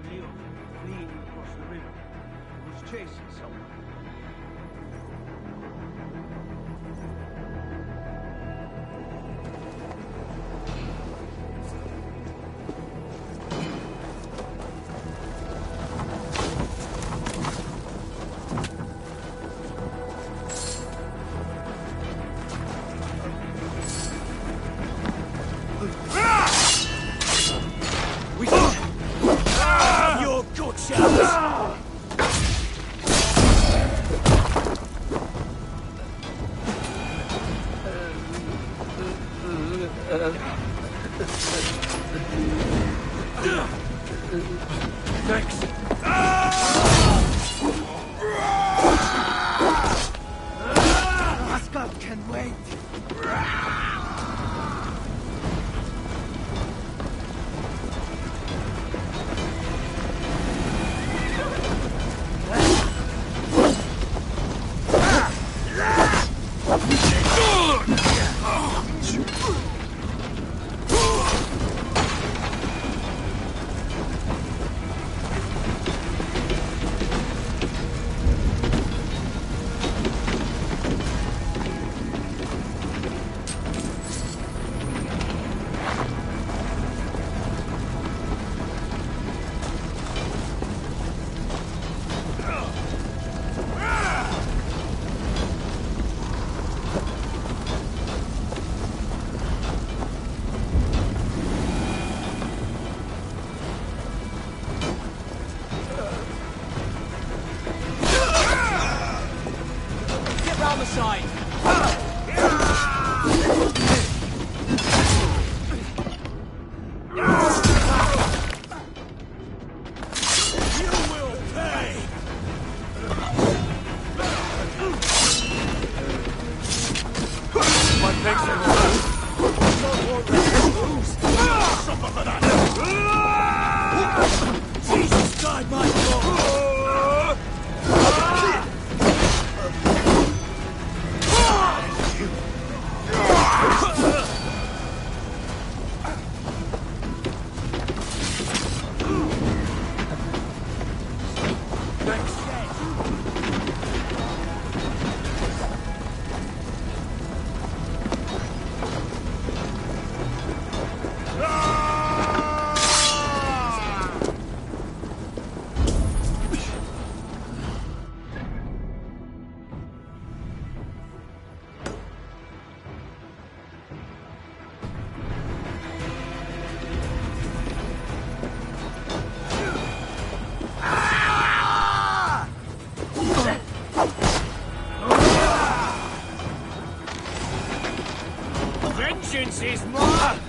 Leo, fleeing across the river. He was chasing someone. Vengeance is mine!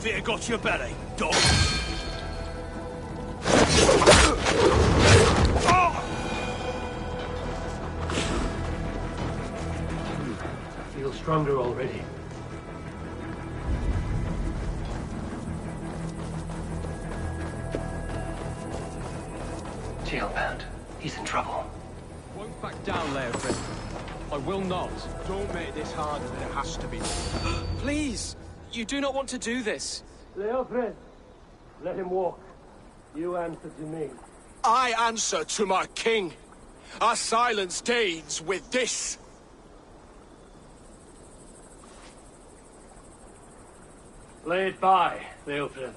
Fear got your belly, dog. I feel stronger already. Jailbound. He's in trouble. Won't back down, Leofrid. I will not. Don't make this harder than it has to be. Please! You do not want to do this. Leofred, let him walk. You answer to me. I answer to my king. I silence Danes with this. Lay it by, Leofred.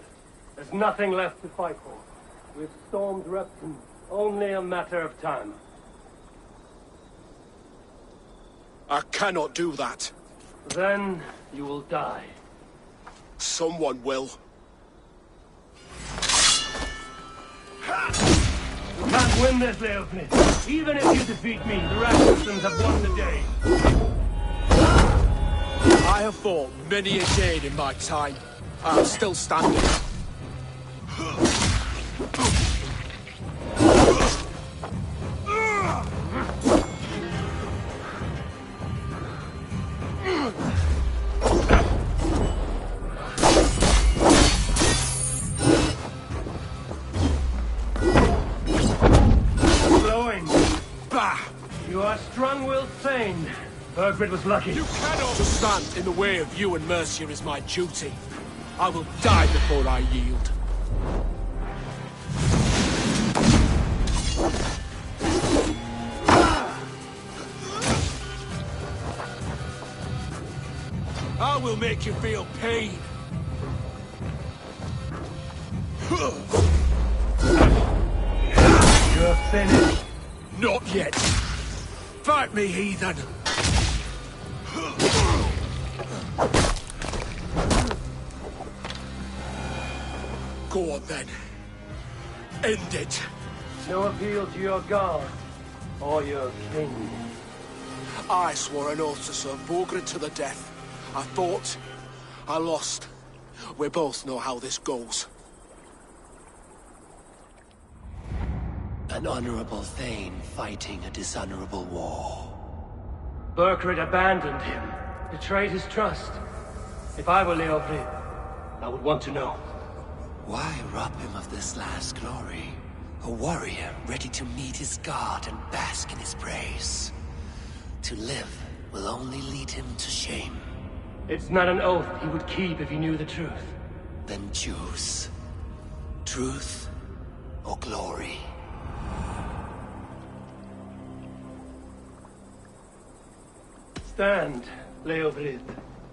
There's nothing left to fight for. We've stormed Repton. Only a matter of time. I cannot do that. Then you will die. Someone will. You can't win this, Leofnit. Even if you defeat me, the Rasmussens have won the day. I have fought many a day in my time. I'm still standing. You are strong-willed sane. Bergrid was lucky. You cannot! To stand in the way of you and Mercia is my duty. I will die before I yield. I will make you feel pain. You're finished. Not yet. Fight me, heathen! Go on, then. End it. No appeal to your god or your king. I swore an oath to serve Borgred to the death. I fought. I lost. We both know how this goes. An honorable Thane fighting a dishonorable war. Bergrid abandoned him, betrayed his trust. If I were Leofrid, I would want to know. Why rob him of this last glory? A warrior ready to meet his god and bask in his praise. To live will only lead him to shame. It's not an oath he would keep if he knew the truth. Then choose. Truth or glory. Stand, Leofrid.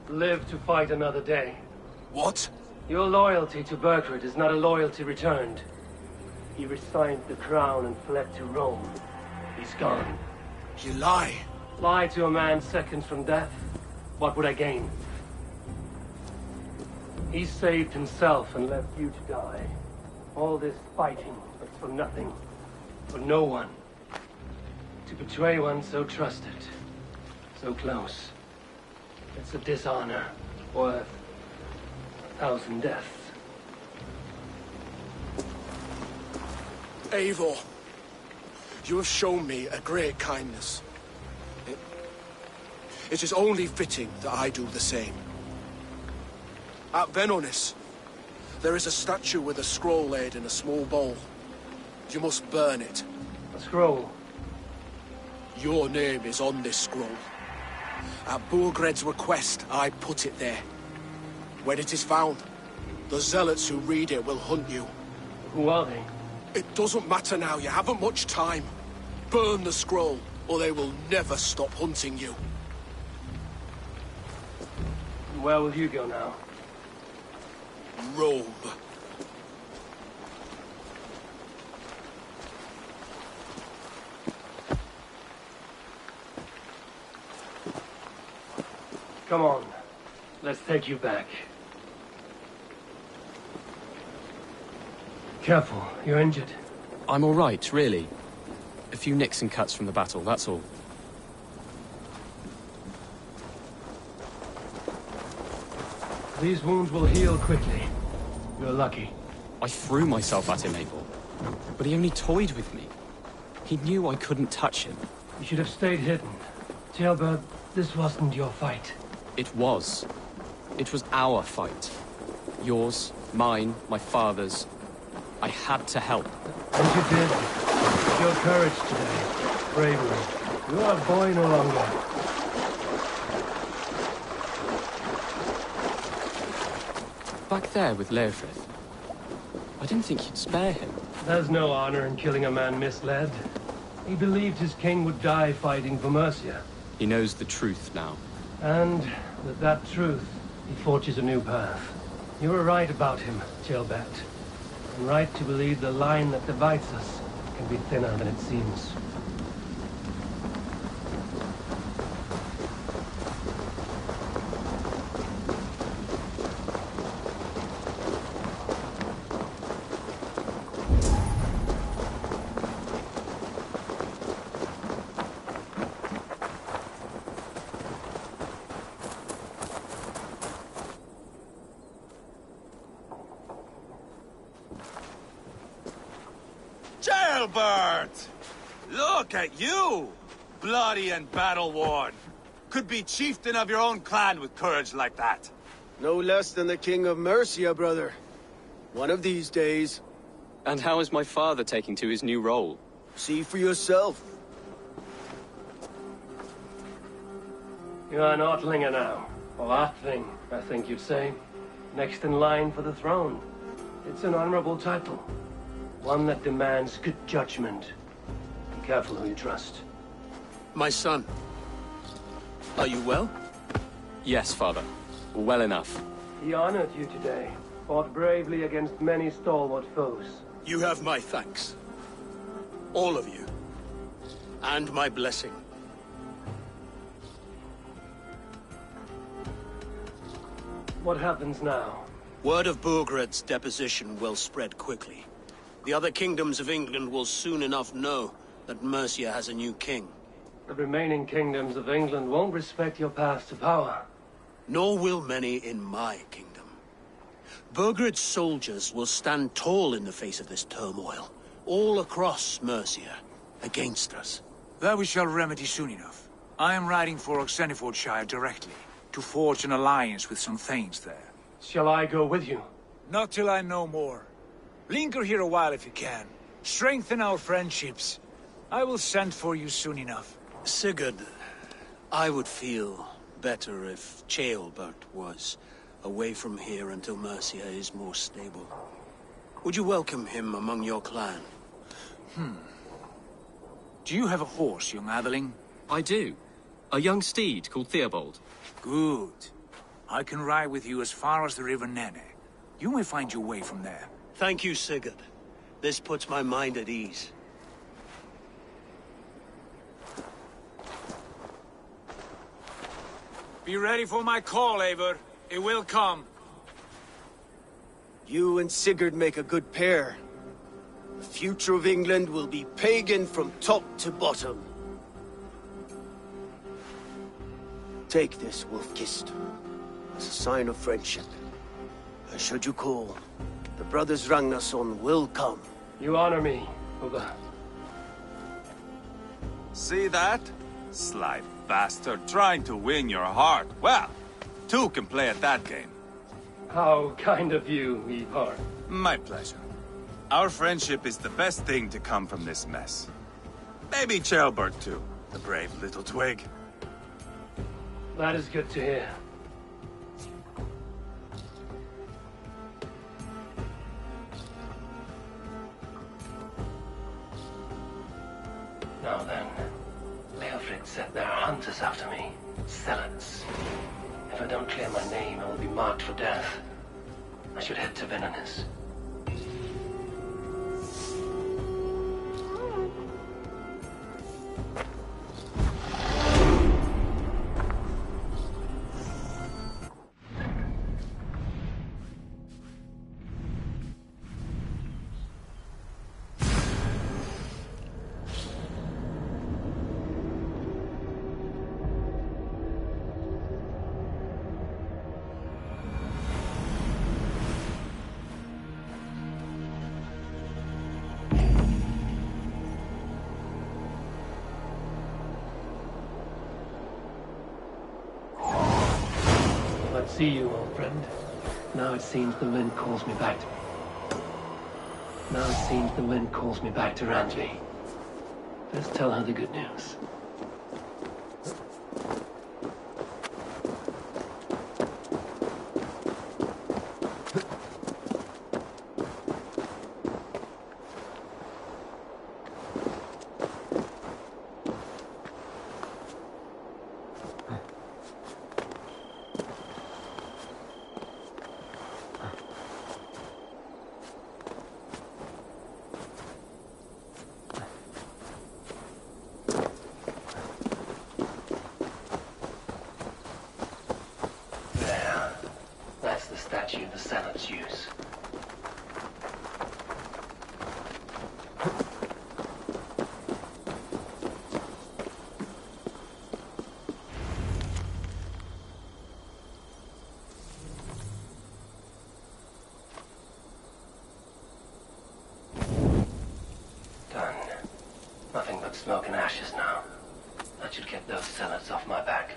Live to fight another day. What? Your loyalty to Bergrid is not a loyalty returned. He resigned the crown and fled to Rome. He's gone. You lie. Lie to a man seconds from death? What would I gain? He saved himself and left you to die. All this fighting was for nothing. For no one. To betray one so trusted. So close. It's a dishonor worth 1,000 deaths. Eivor, you have shown me a great kindness. It is only fitting that I do the same. At Venonis, there is a statue with a scroll laid in a small bowl. You must burn it. A scroll. Your name is on this scroll. At Borgred's request, I put it there. When it is found, the zealots who read it will hunt you. Who are they? It doesn't matter now, you haven't much time. Burn the scroll, or they will never stop hunting you. Where will you go now? Rome. Come on. Let's take you back. Careful, you're injured. I'm all right, really. A few nicks and cuts from the battle, that's all. These wounds will heal quickly. You're lucky. I threw myself at him, Eivor. But he only toyed with me. He knew I couldn't touch him. You should have stayed hidden. Jailbird, this wasn't your fight. It was. It was our fight. Yours, mine, my father's. I had to help. And you did. Your courage today. Bravery. You are a boy no longer. Back there with Leofrith. I didn't think you'd spare him. There's no honor in killing a man misled. He believed his king would die fighting for Mercia. He knows the truth now. And with that truth, he forges a new path. You were right about him, Jailbert. And right to believe the line that divides us can be thinner than it seems. Jailbird! Look at you! Bloody and battle-worn. Could be chieftain of your own clan with courage like that. No less than the King of Mercia, brother. One of these days. And how is my father taking to his new role? See for yourself. You are an Outlinger now. Or Outling, I think you'd say. Next in line for the throne. It's an honorable title. One that demands good judgment. Be careful who you trust. My son. Are you well? Yes, father. Well enough. He honored you today. Fought bravely against many stalwart foes. You have my thanks. All of you. And my blessing. What happens now? Word of Burgred's deposition will spread quickly. The other kingdoms of England will soon enough know that Mercia has a new king. The remaining kingdoms of England won't respect your path to power. Nor will many in my kingdom. Burgred's soldiers will stand tall in the face of this turmoil, all across Mercia, against us. That we shall remedy soon enough. I am riding for Oxenfordshire directly, to forge an alliance with some thanes there. Shall I go with you? Not till I know more. Linger here a while if you can. Strengthen our friendships. I will send for you soon enough. Sigurd, I would feel better if Ceolbert was away from here until Mercia is more stable. Would you welcome him among your clan? Do you have a horse, young Atheling? I do. A young steed called Theobald. Good. I can ride with you as far as the River Nene. You may find your way from there. Thank you, Sigurd. This puts my mind at ease. Be ready for my call, Eivor. It will come. You and Sigurd make a good pair. The future of England will be pagan from top to bottom. Take this, Wolf-Kissed, as a sign of friendship. And should you call, the brothers Ragnarsson will come. You honor me, Uga. See that? Sly bastard trying to win your heart. Well, two can play at that game. How kind of you, Ivar. My pleasure. Our friendship is the best thing to come from this mess. Maybe Ceolbert too, the brave little twig. That is good to hear. Now then, Leofrid said there are hunters after me. Zealots. If I don't clear my name, I will be marked for death. I should head to Venanis. See you, old friend. Now it seems the wind calls me back to... Randley. Let's tell her the good news. smoke and ashes now. That should get those zealots off my back.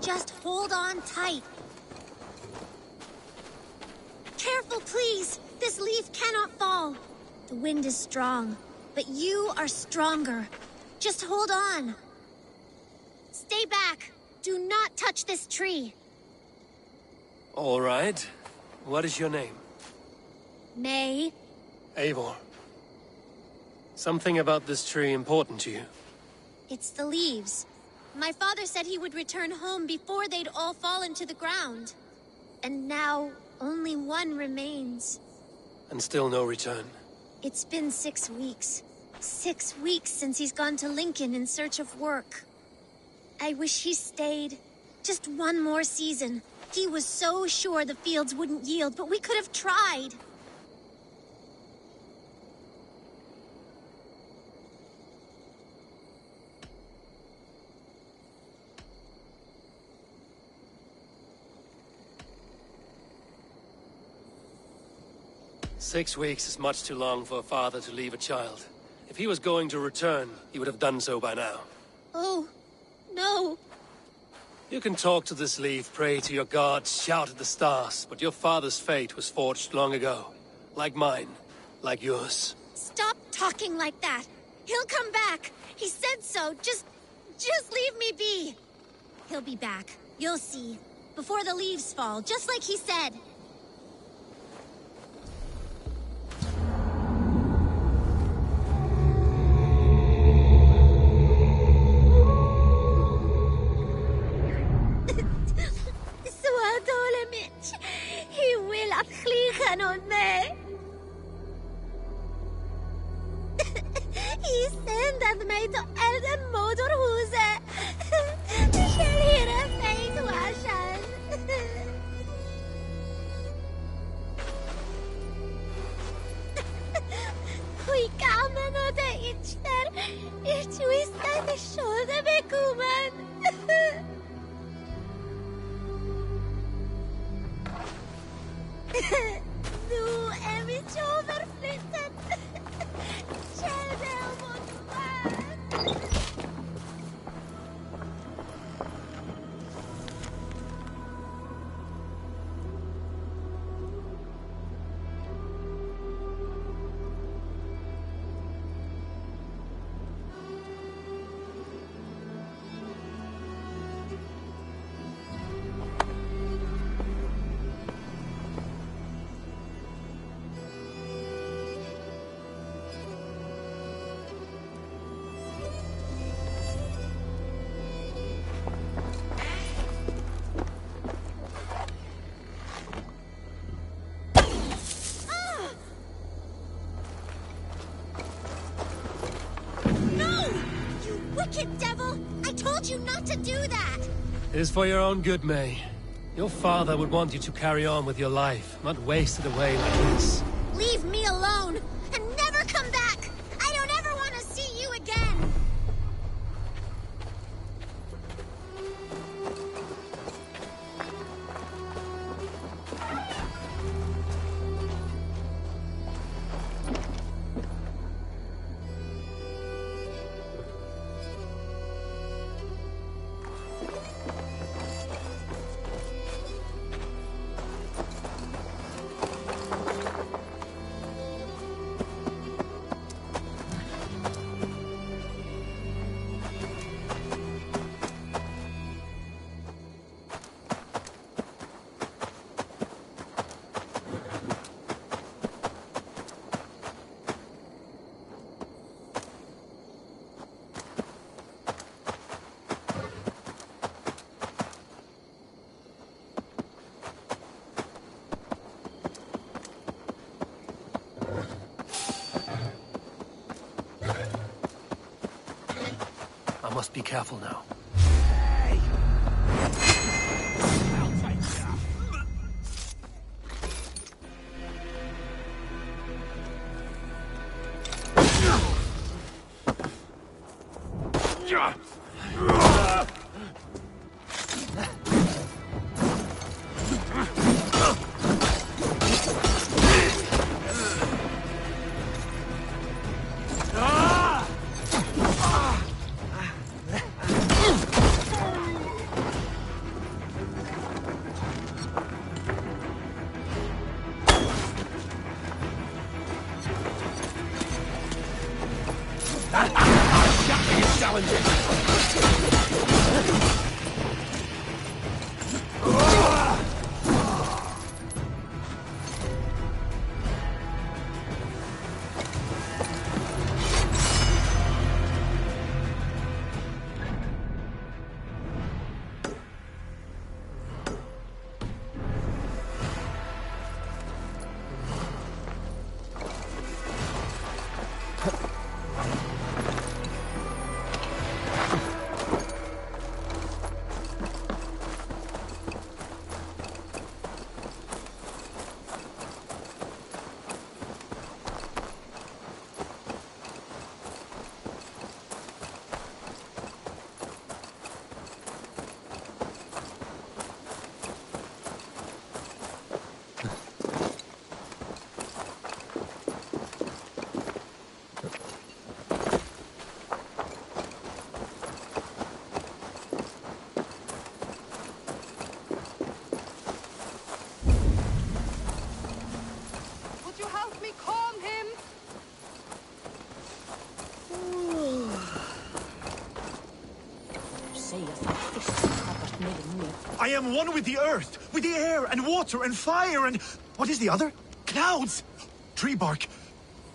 Just hold on tight. Careful, please. This leaf cannot fall. The wind is strong, but you are stronger. Just hold on. Stay back. Do not touch this tree. All right. What is your name? May. Eivor. Something about this tree important to you? It's the leaves. My father said he would return home before they'd all fallen to the ground. And now, only one remains. And still no return? It's been 6 weeks. 6 weeks since he's gone to Lincoln in search of work. I wish he stayed. Just one more season. He was so sure the fields wouldn't yield, but we could have tried. Six weeks is much too long for a father to leave a child. If he was going to return, he would have done so by now. Oh, no. You can talk to this leaf, pray to your gods, shout at the stars, but your father's fate was forged long ago. Like mine, like yours. Stop talking like that. He'll come back. He said so. Just leave me be. He'll be back. You'll see. Before the leaves fall, just like he said. He will afligen on me. He sendte mig till Eldenmotorhuset. Skall hyra fejtwaschen. Skickamen och det itcher. Ich twistar the shoulder bekommen. Nu är vi så överflyttat. Känner mot värld. Wicked devil! I told you not to do that! It is for your own good, May. Your father would want you to carry on with your life, not waste it away like this. Leave me alone, and never come back! I don't ever want to see you again! I must be careful now. I am one with the earth, with the air and water and fire and... What is the other? Clouds! Tree bark.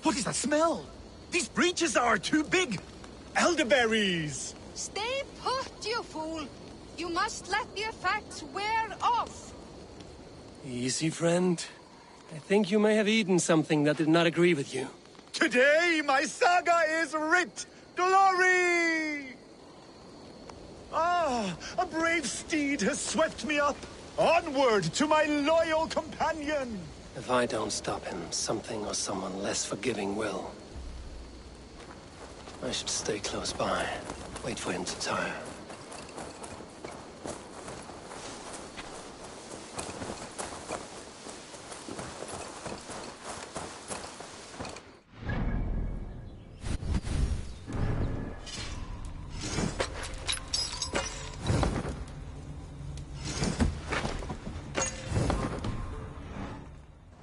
What is that smell? These breaches are too big. Elderberries! Stay put, you fool! You must let the effects wear off! Easy, friend. I think you may have eaten something that did not agree with you. Today, my saga is writ! Glory! Ah, a brave steed has swept me up. Onward to my loyal companion! If I don't stop him, something or someone less forgiving will. I should stay close by. Wait for him to tire.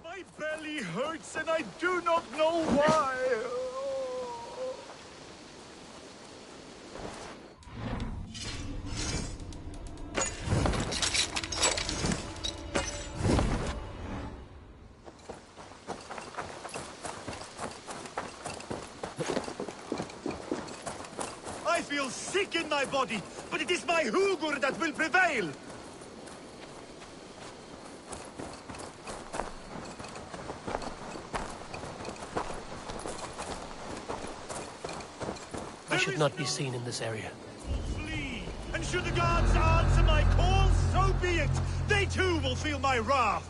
My belly hurts and I do not know why. I feel sick in my body, but it is my Hugur that will prevail. I should not be seen in this area. Flee, and should the gods answer my call, so be it. They too will feel my wrath.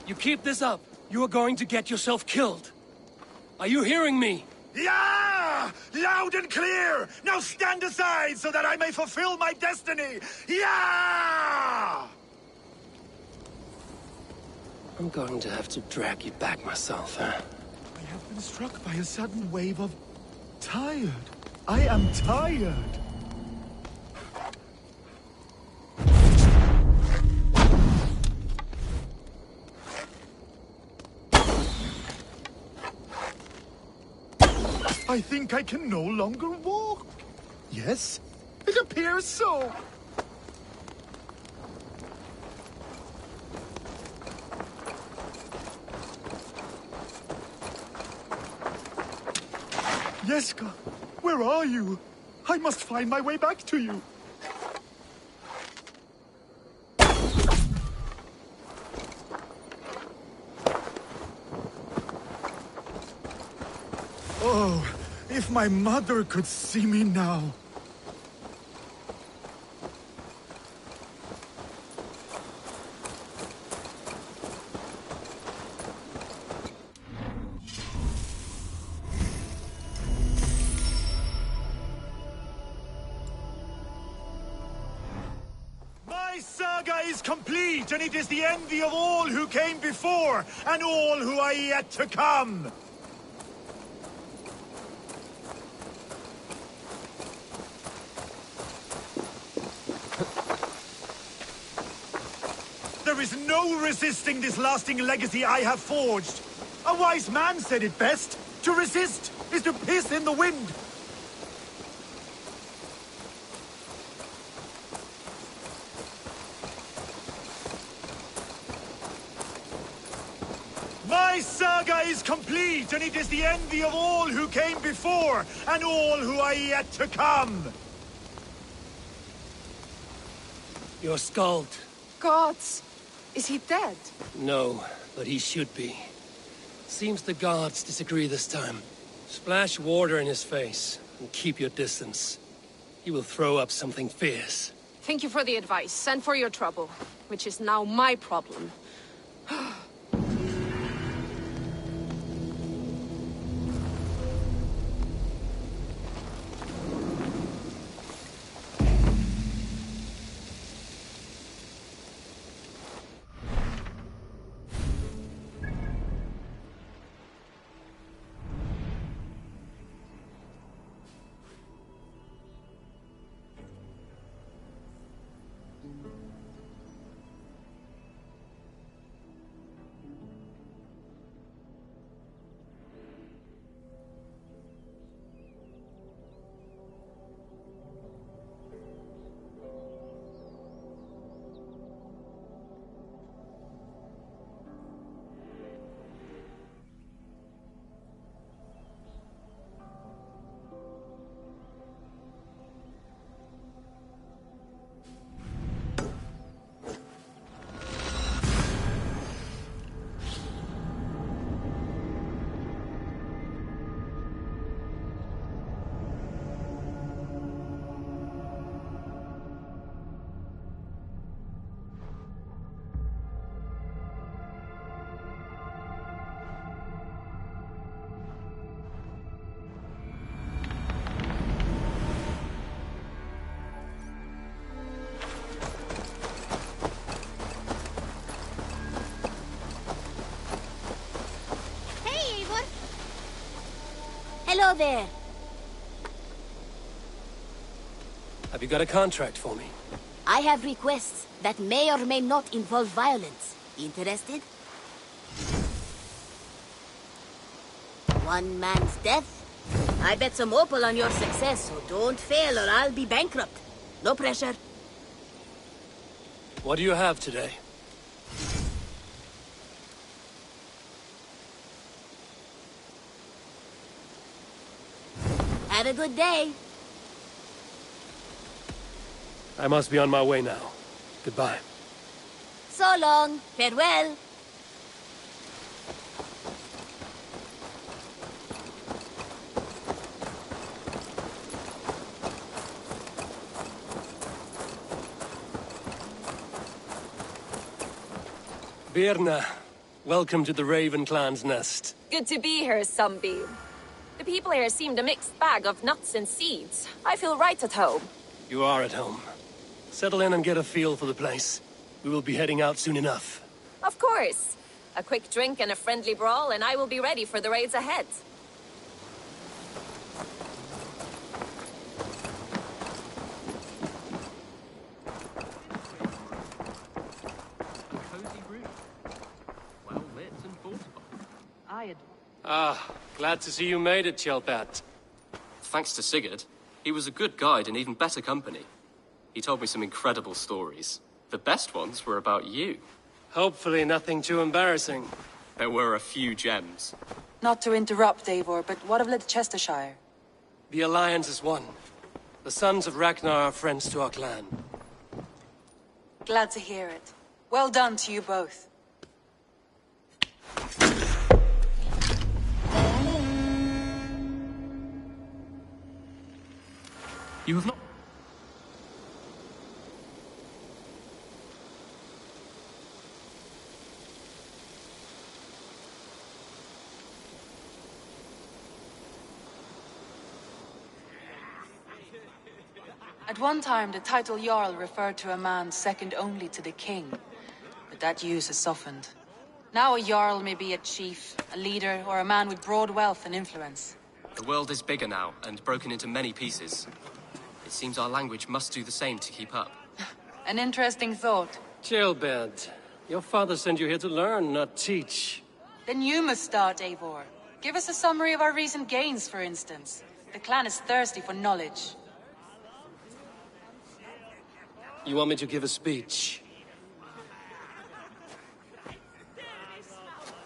You keep this up, you are going to get yourself killed. Are you hearing me? Yeah! Loud and clear! Now stand aside so that I may fulfill my destiny! Yeah! I'm going to have to drag you back myself, huh? I have been struck by a sudden wave of... tired. I am tired. I think I can no longer walk. Yes, it appears so. Yeska, where are you? I must find my way back to you. Oh, if my mother could see me now. My saga is complete, and it is the envy of all who came before, and all who are yet to come. There is no resisting this lasting legacy I have forged. A wise man said it best. To resist is to piss in the wind. My saga is complete, and it is the envy of all who came before, and all who are yet to come. You're Skald. Gods! Is he dead? No, but he should be. Seems the gods disagree this time. Splash water in his face, and keep your distance. He will throw up something fierce. Thank you for the advice, and for your trouble, which is now my problem. Hello there. Have you got a contract for me? I have requests that may or may not involve violence. Interested? One man's death? I bet some opal on your success, so don't fail or I'll be bankrupt. No pressure. What do you have today? Have a good day. I must be on my way now. Goodbye. So long. Farewell. Birna, welcome to the Raven Clan's nest. Good to be here, Sunbeam. The people here seemed a mixed bag of nuts and seeds. I feel right at home. You are at home. Settle in and get a feel for the place. We will be heading out soon enough. Of course. A quick drink and a friendly brawl, and I will be ready for the raids ahead. Ah, glad to see you made it, Chelpat. Thanks to Sigurd. He was a good guide and even better company. He told me some incredible stories. The best ones were about you. Hopefully nothing too embarrassing. There were a few gems. Not to interrupt, Eivor, but what of Leicestershire? The Alliance is one. The sons of Ragnar are friends to our clan. Glad to hear it. Well done to you both. You have not... At one time, the title Jarl referred to a man second only to the king. But that use has softened. Now a Jarl may be a chief, a leader, or a man with broad wealth and influence. The world is bigger now, and broken into many pieces. It seems our language must do the same to keep up. An interesting thought. Chelpat, your father sent you here to learn, not teach. Then you must start, Eivor. Give us a summary of our recent gains, for instance. The clan is thirsty for knowledge. You want me to give a speech?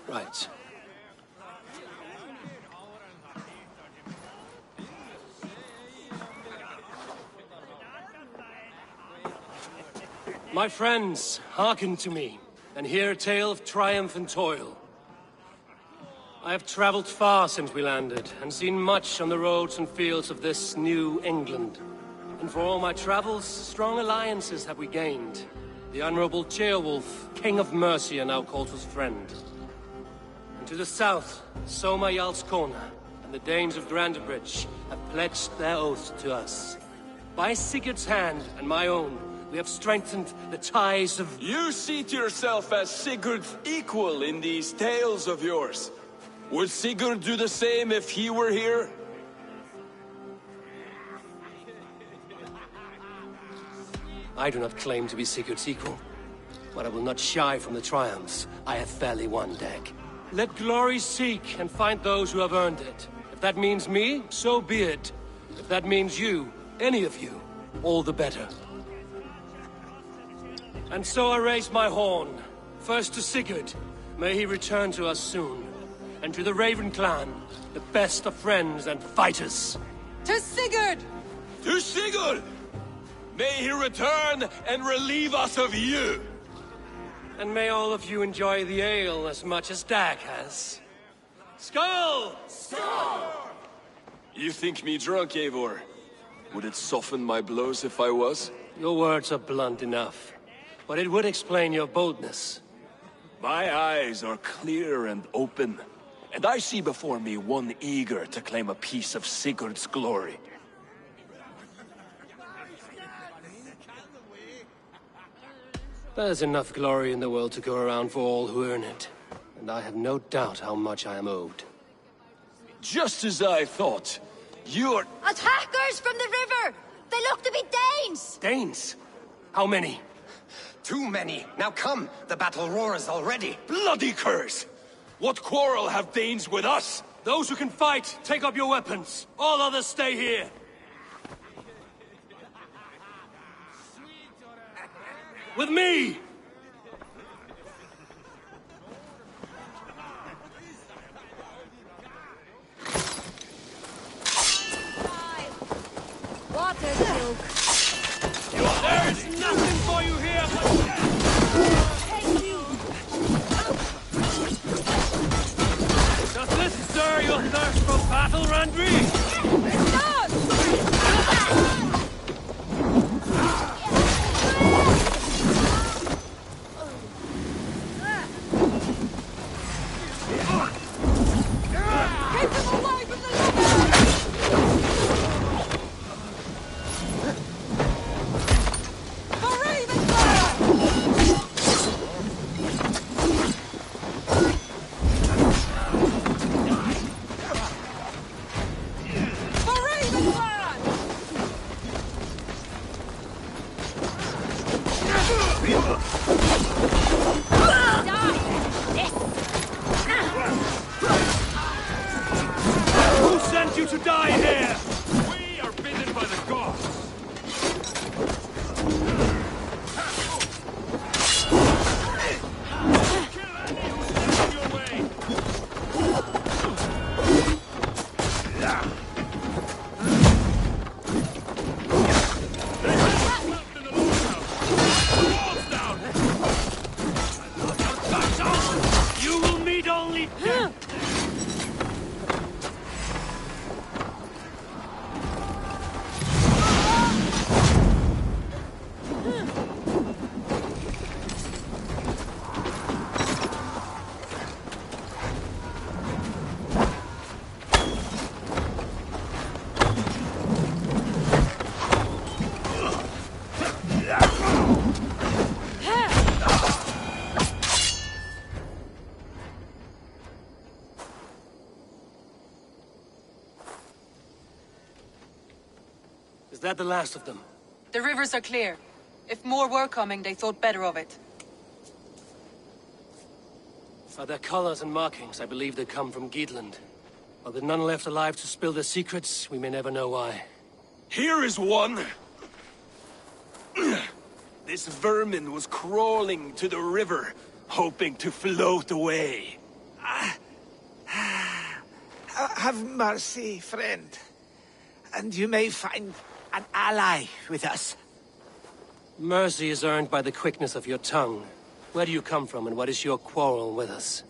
Right. My friends, hearken to me, and hear a tale of triumph and toil. I have traveled far since we landed, and seen much on the roads and fields of this new England. And for all my travels, strong alliances have we gained. The Honorable Ceolwulf, King of Mercia, now calls us friend. And to the south, Soma Jarl's Corner, and the Danes of Grandebridge have pledged their oath to us. By Sigurd's hand and my own, we have strengthened the ties of... You see to yourself as Sigurd's equal in these tales of yours. Would Sigurd do the same if he were here? I do not claim to be Sigurd's equal, but I will not shy from the triumphs I have fairly won, Dag. Let glory seek and find those who have earned it. If that means me, so be it. If that means you, any of you, all the better. And so I raise my horn, first to Sigurd, may he return to us soon, and to the Raven clan, the best of friends and fighters. To Sigurd! To Sigurd! May he return and relieve us of you! And may all of you enjoy the ale as much as Dag has. Skull! Skull! You think me drunk, Eivor? Would it soften my blows if I was? Your words are blunt enough, but it would explain your boldness. My eyes are clear and open, and I see before me one eager to claim a piece of Sigurd's glory. There's enough glory in the world to go around for all who earn it, and I have no doubt how much I am owed. Just as I thought. You're... Attackers from the river! They look to be Danes! Danes? How many? Too many. Now come, the battle roars already. Bloody curse! What quarrel have Danes with us? Those who can fight, take up your weapons. All others stay here. With me! Water joke. There's nothing for you here but Does this stir your thirst for battle, Randri? Who sent you to die here? We are bidden by the gods. Kill any who stands in your way. You will meet only death. Is that the last of them? The rivers are clear. If more were coming, they thought better of it. By their colors and markings, I believe they come from Geatland. While there are none left alive to spill their secrets, we may never know why. Here is one. This vermin was crawling to the river, hoping to float away. Have mercy, friend. And you may find an ally with us. Mercy is earned by the quickness of your tongue. Where do you come from, and what is your quarrel with us?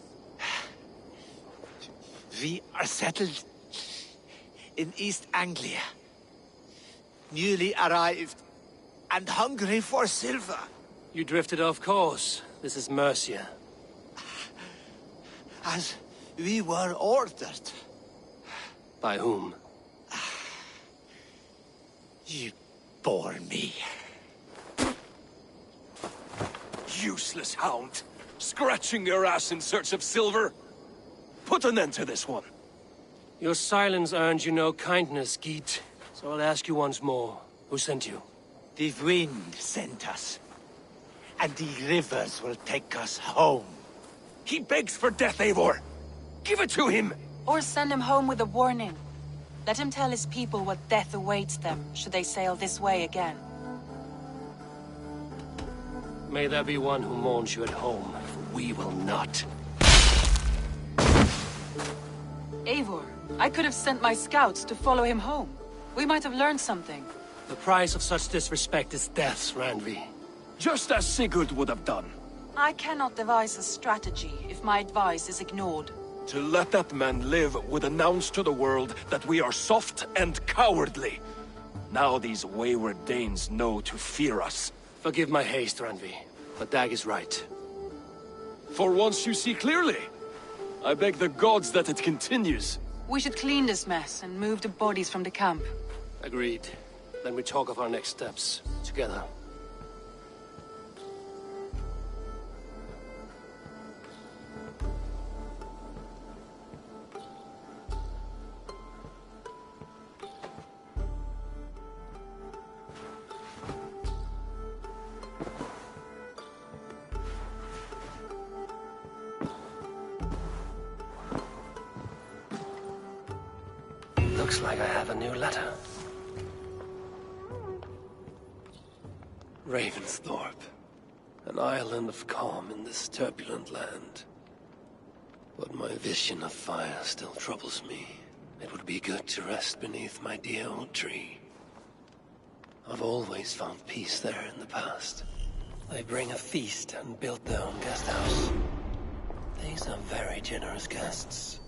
We are settled in East Anglia. Newly arrived and hungry for silver. You drifted off course. This is Mercia. As we were ordered. By whom? You bore me. Useless hound. Scratching your ass in search of silver. Put an end to this one. Your silence earned you no kindness, Geet. So I'll ask you once more. Who sent you? The wind sent us. And the rivers will take us home. He begs for death, Eivor. Give it to him. Or send him home with a warning. Let him tell his people what death awaits them, should they sail this way again. May there be one who mourns you at home, for we will not. Eivor, I could have sent my scouts to follow him home. We might have learned something. The price of such disrespect is death, Randvi. Just as Sigurd would have done. I cannot devise a strategy if my advice is ignored. To let that man live would announce to the world that we are soft and cowardly. Now these wayward Danes know to fear us. Forgive my haste, Randvi, but Dag is right. For once you see clearly. I beg the gods that it continues. We should clean this mess and move the bodies from the camp. Agreed. Then we talk of our next steps, together. Looks like I have a new letter. Ravensthorpe. An island of calm in this turbulent land. But my vision of fire still troubles me. It would be good to rest beneath my dear old tree. I've always found peace there in the past. They bring a feast and build their own guest house. These are very generous guests.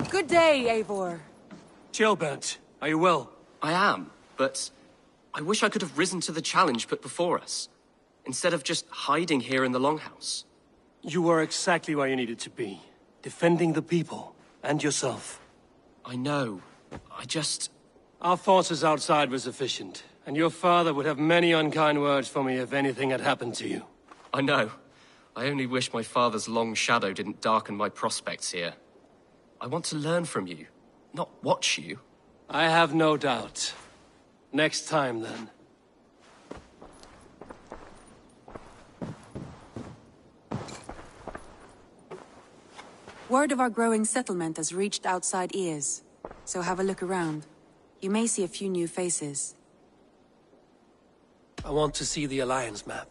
Good day, Eivor. Ceolbert, are you well? I am, but I wish I could have risen to the challenge put before us, instead of just hiding here in the Longhouse. You were exactly where you needed to be, defending the people and yourself. I know. Our forces outside were sufficient, and your father would have many unkind words for me if anything had happened to you. I know. I only wish my father's long shadow didn't darken my prospects here. I want to learn from you, not watch you. I have no doubt. Next time, then. Word of our growing settlement has reached outside ears, so have a look around. You may see a few new faces. I want to see the Alliance map.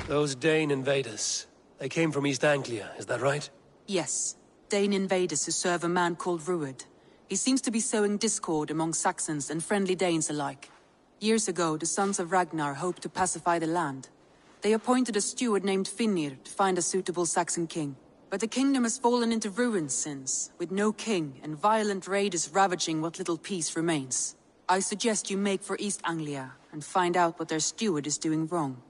Those Dane invaders, they came from East Anglia, is that right? Yes. Dane invaders who serve a man called Rued. He seems to be sowing discord among Saxons and friendly Danes alike. Years ago, the sons of Ragnar hoped to pacify the land. They appointed a steward named Finnir to find a suitable Saxon king. But the kingdom has fallen into ruins since, with no king and violent raiders ravaging what little peace remains. I suggest you make for East Anglia and find out what their steward is doing wrong.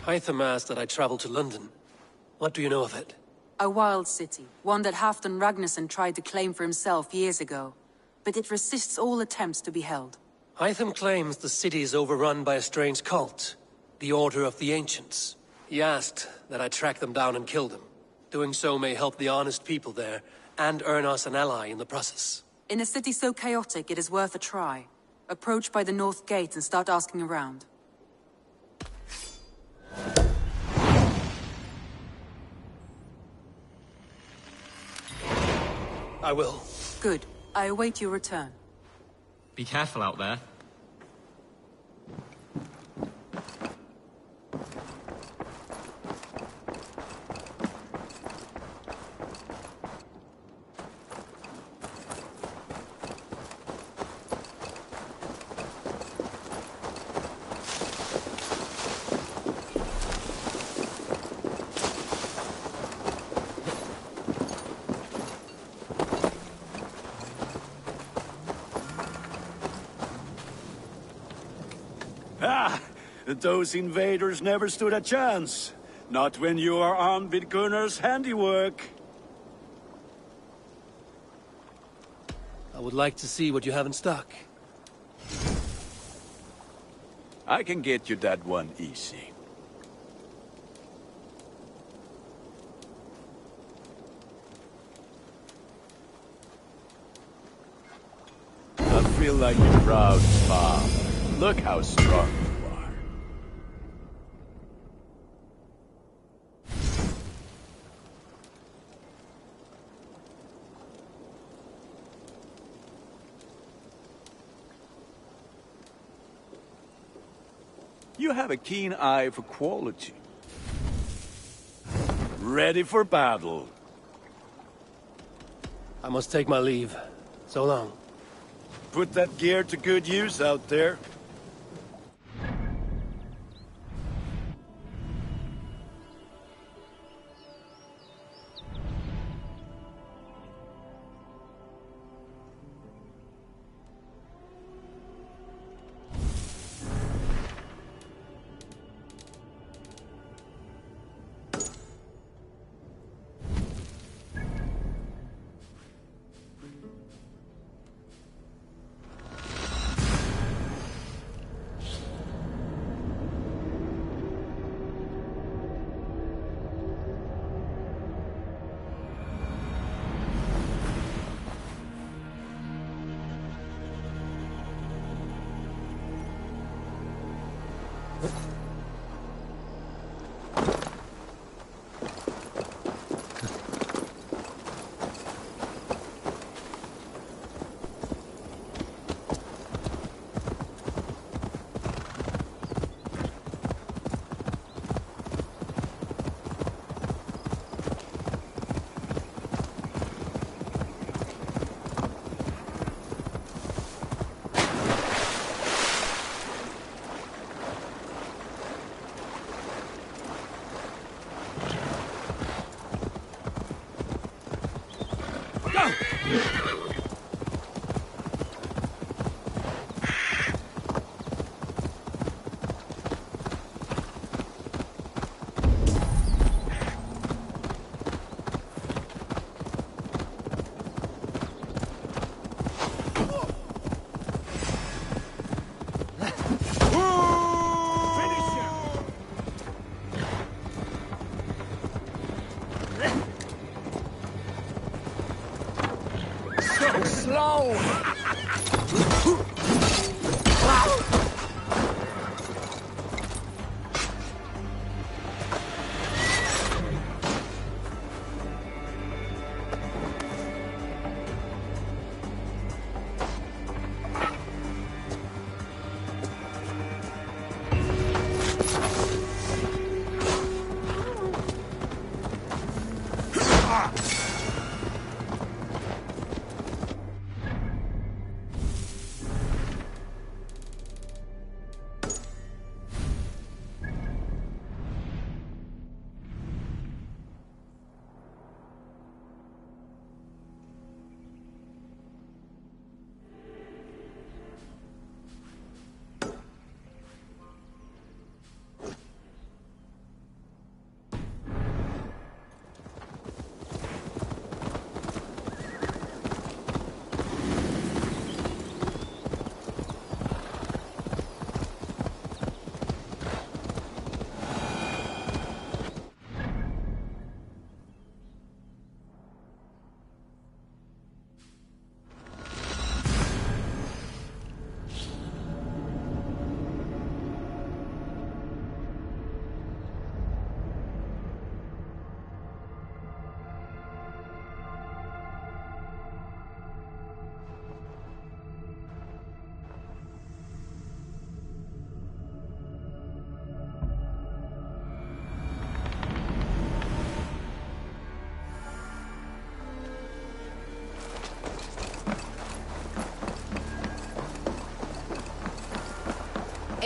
Hytham asked that I travel to London. What do you know of it? A wild city, one that Halfdan Ragnarsson tried to claim for himself years ago. But it resists all attempts to be held. Hytham claims the city is overrun by a strange cult, the Order of the Ancients. He asked that I track them down and kill them. Doing so may help the honest people there, and earn us an ally in the process. In a city so chaotic, it is worth a try. Approach by the North Gate and start asking around. I will. Good. I await your return. Be careful out there. Those invaders never stood a chance. Not when you are armed with Gunnar's handiwork. I would like to see what you have in stock. I can get you that one easy. feel like a proud father. Look how strong you are. You have a keen eye for quality. Ready for battle. I must take my leave. So long. Put that gear to good use out there.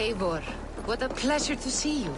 Eivor, what a pleasure to see you.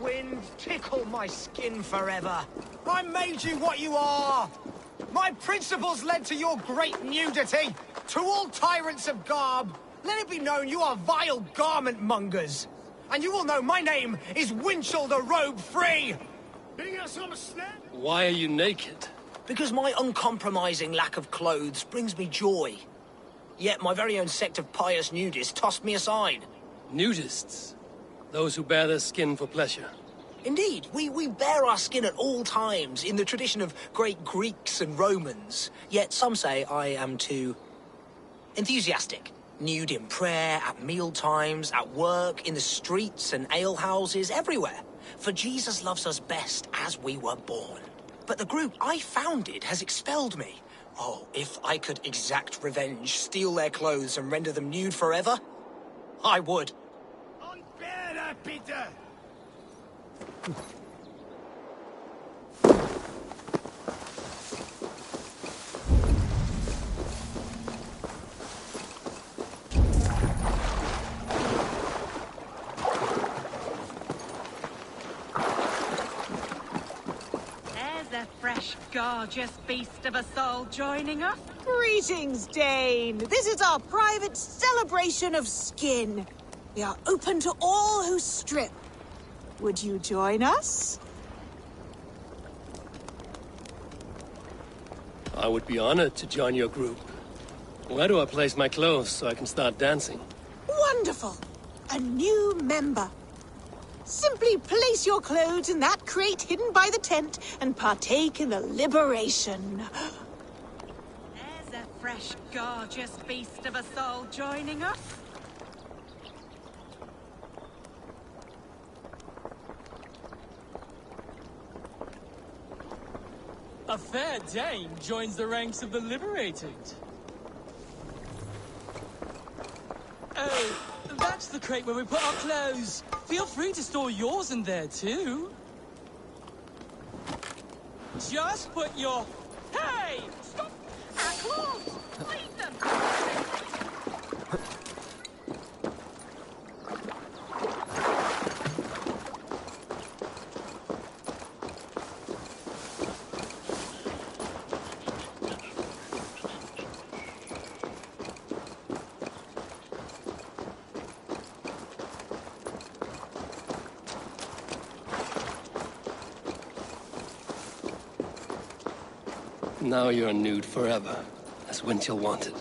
wind, tickle my skin forever. I made you what you are. My principles led to your great nudity. To all tyrants of garb, let it be known you are vile garment mongers. And you will know my name is Winchell the Robe Free. Why are you naked? Because my uncompromising lack of clothes brings me joy. Yet my very own sect of pious nudists tossed me aside. Nudists? Those who bare their skin for pleasure. Indeed, we bare our skin at all times, in the tradition of great Greeks and Romans. Yet some say I am too enthusiastic. Nude in prayer, at meal times, at work, in the streets and alehouses, everywhere. For Jesus loves us best as we were born. But the group I founded has expelled me. Oh, if I could exact revenge, steal their clothes and render them nude forever, I would. Unbear, Peter! Fresh, gorgeous beast of a soul joining us. Greetings, Dane. This is our private celebration of skin. We are open to all who strip. Would you join us? I would be honored to join your group. Where do I place my clothes so I can start dancing? Wonderful. A new member. Simply place your clothes in that crate hidden by the tent and partake in the liberation. There's a fresh, gorgeous beast of a soul joining us. A fair dame joins the ranks of the liberated. Oh, that's the crate where we put our clothes. Feel free to store yours in there, too. Just put your... Hey! Stop! Our clothes! Leave them! Now you're nude forever, as Winchell wanted.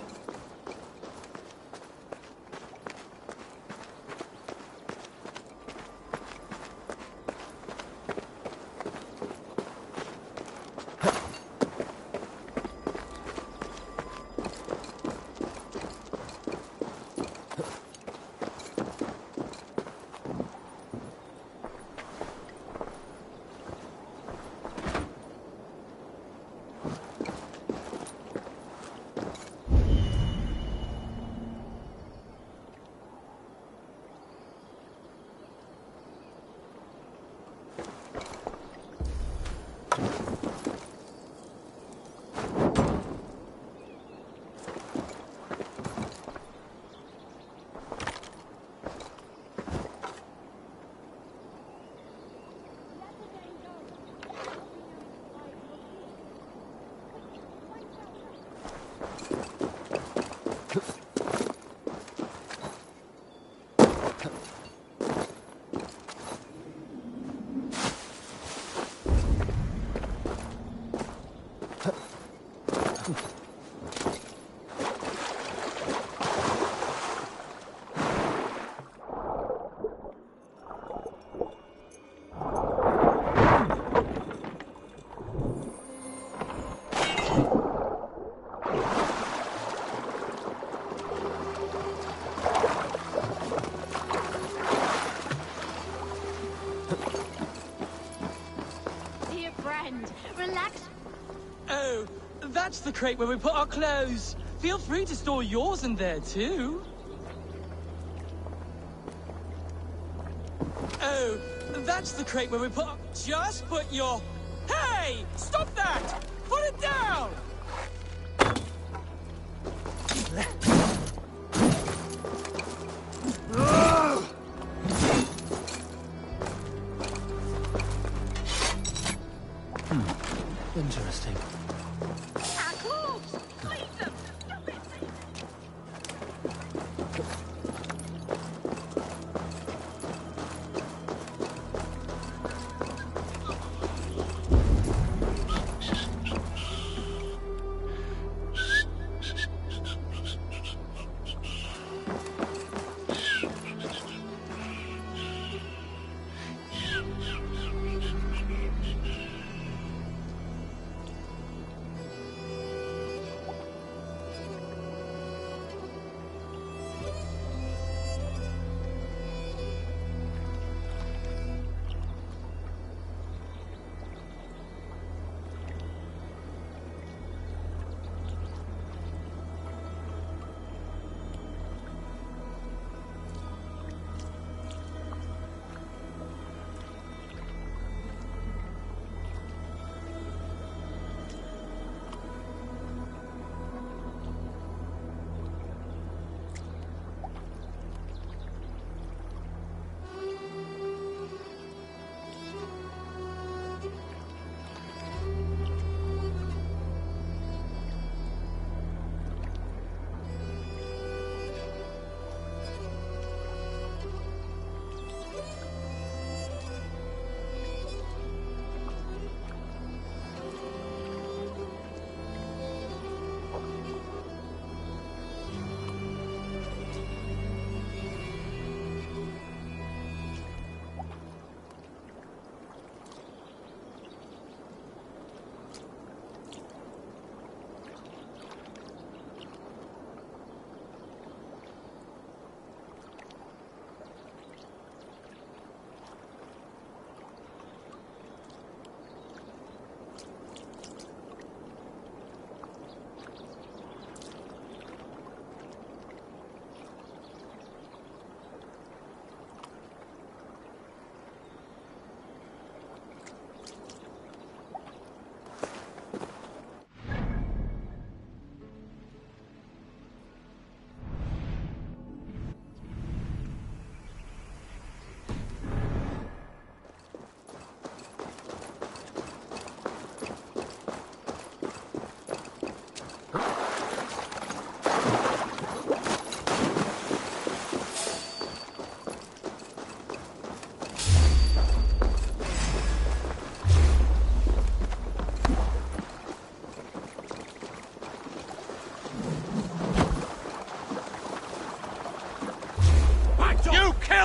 That's the crate where we put our clothes. Feel free to store yours in there, too. Oh, that's the crate where we put... Just put your... Hey! Stop that! Put it down!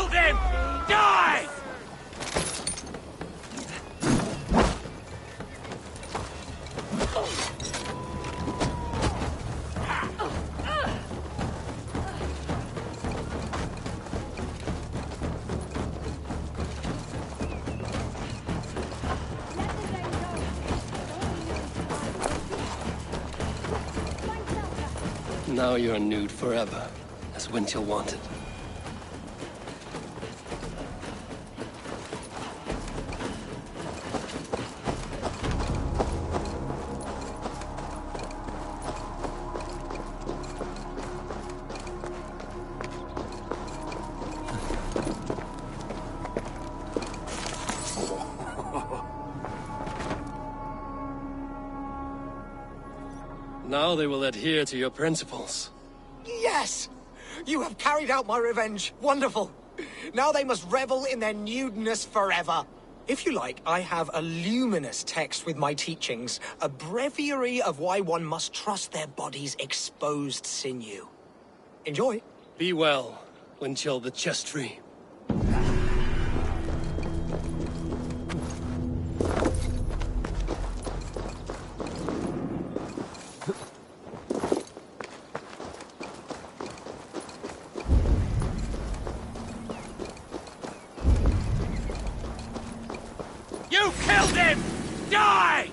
killed him! Die! Now you're nude forever, as Winchell wanted. Now they will adhere to your principles. Yes! You have carried out my revenge. Wonderful. Now they must revel in their nudeness forever. If you like, I have a luminous text with my teachings, a breviary of why one must trust their body's exposed sinew. Enjoy. Be well, Winchell the chest-free. You killed him! Die!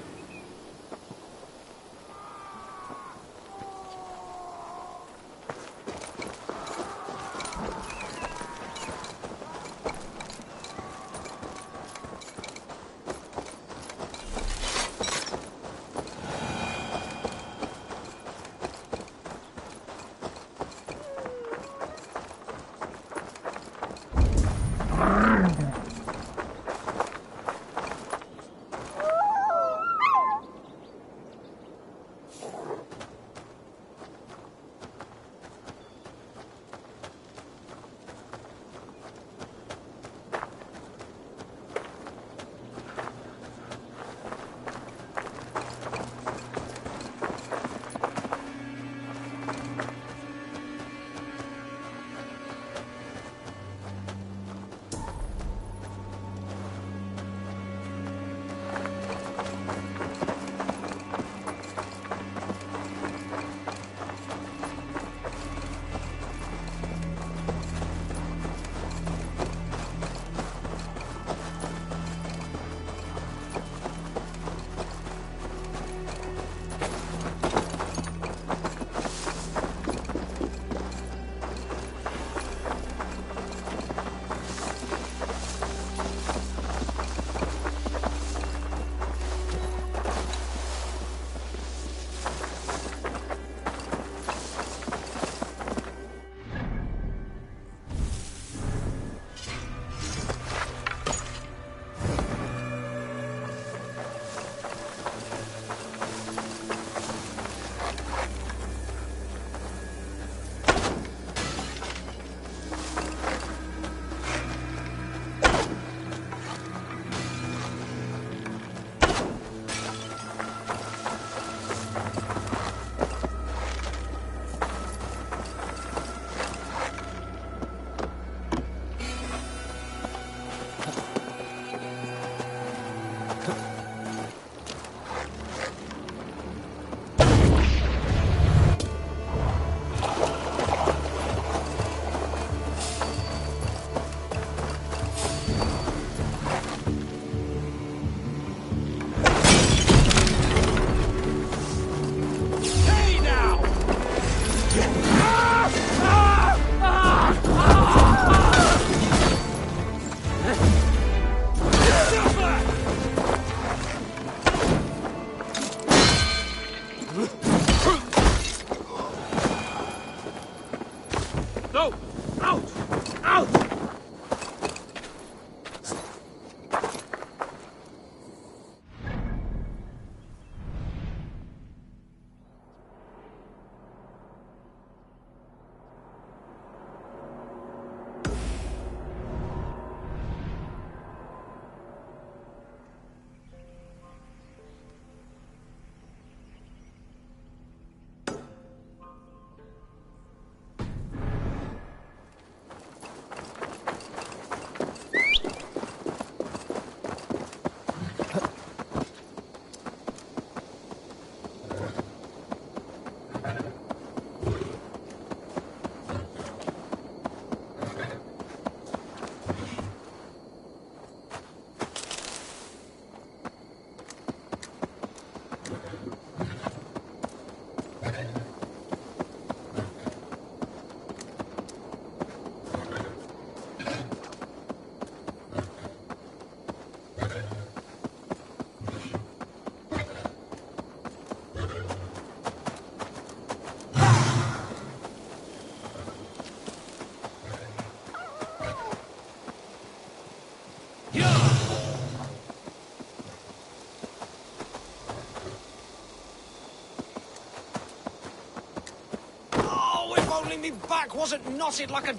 me back wasn't knotted like a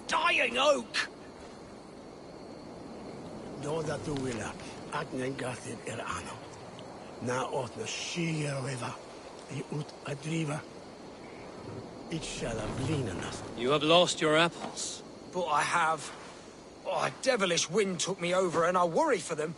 dying oak. Doda tuila, atnen gathid ano. Na ot na shia river, the ut adriva. It shall have us. You have lost your apples. But I have. Oh, a devilish wind took me over and I worry for them.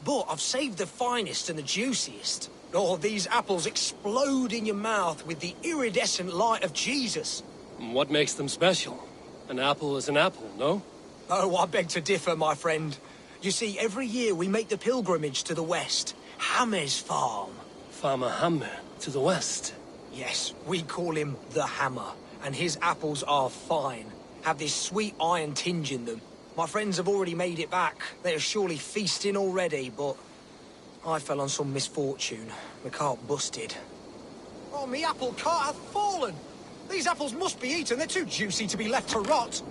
But I've saved the finest and the juiciest. Oh, these apples explode in your mouth with the iridescent light of Jesus. What makes them special? An apple is an apple, no? Oh, I beg to differ, my friend. You see, every year we make the pilgrimage to the west. Hammer's farm. Farmer Hammer, to the west. Yes, we call him the Hammer. And his apples are fine. Have this sweet iron tinge in them. My friends have already made it back. They are surely feasting already, but I fell on some misfortune. The cart busted. Oh, me apple cart hath fallen! These apples must be eaten. They're too juicy to be left to rot.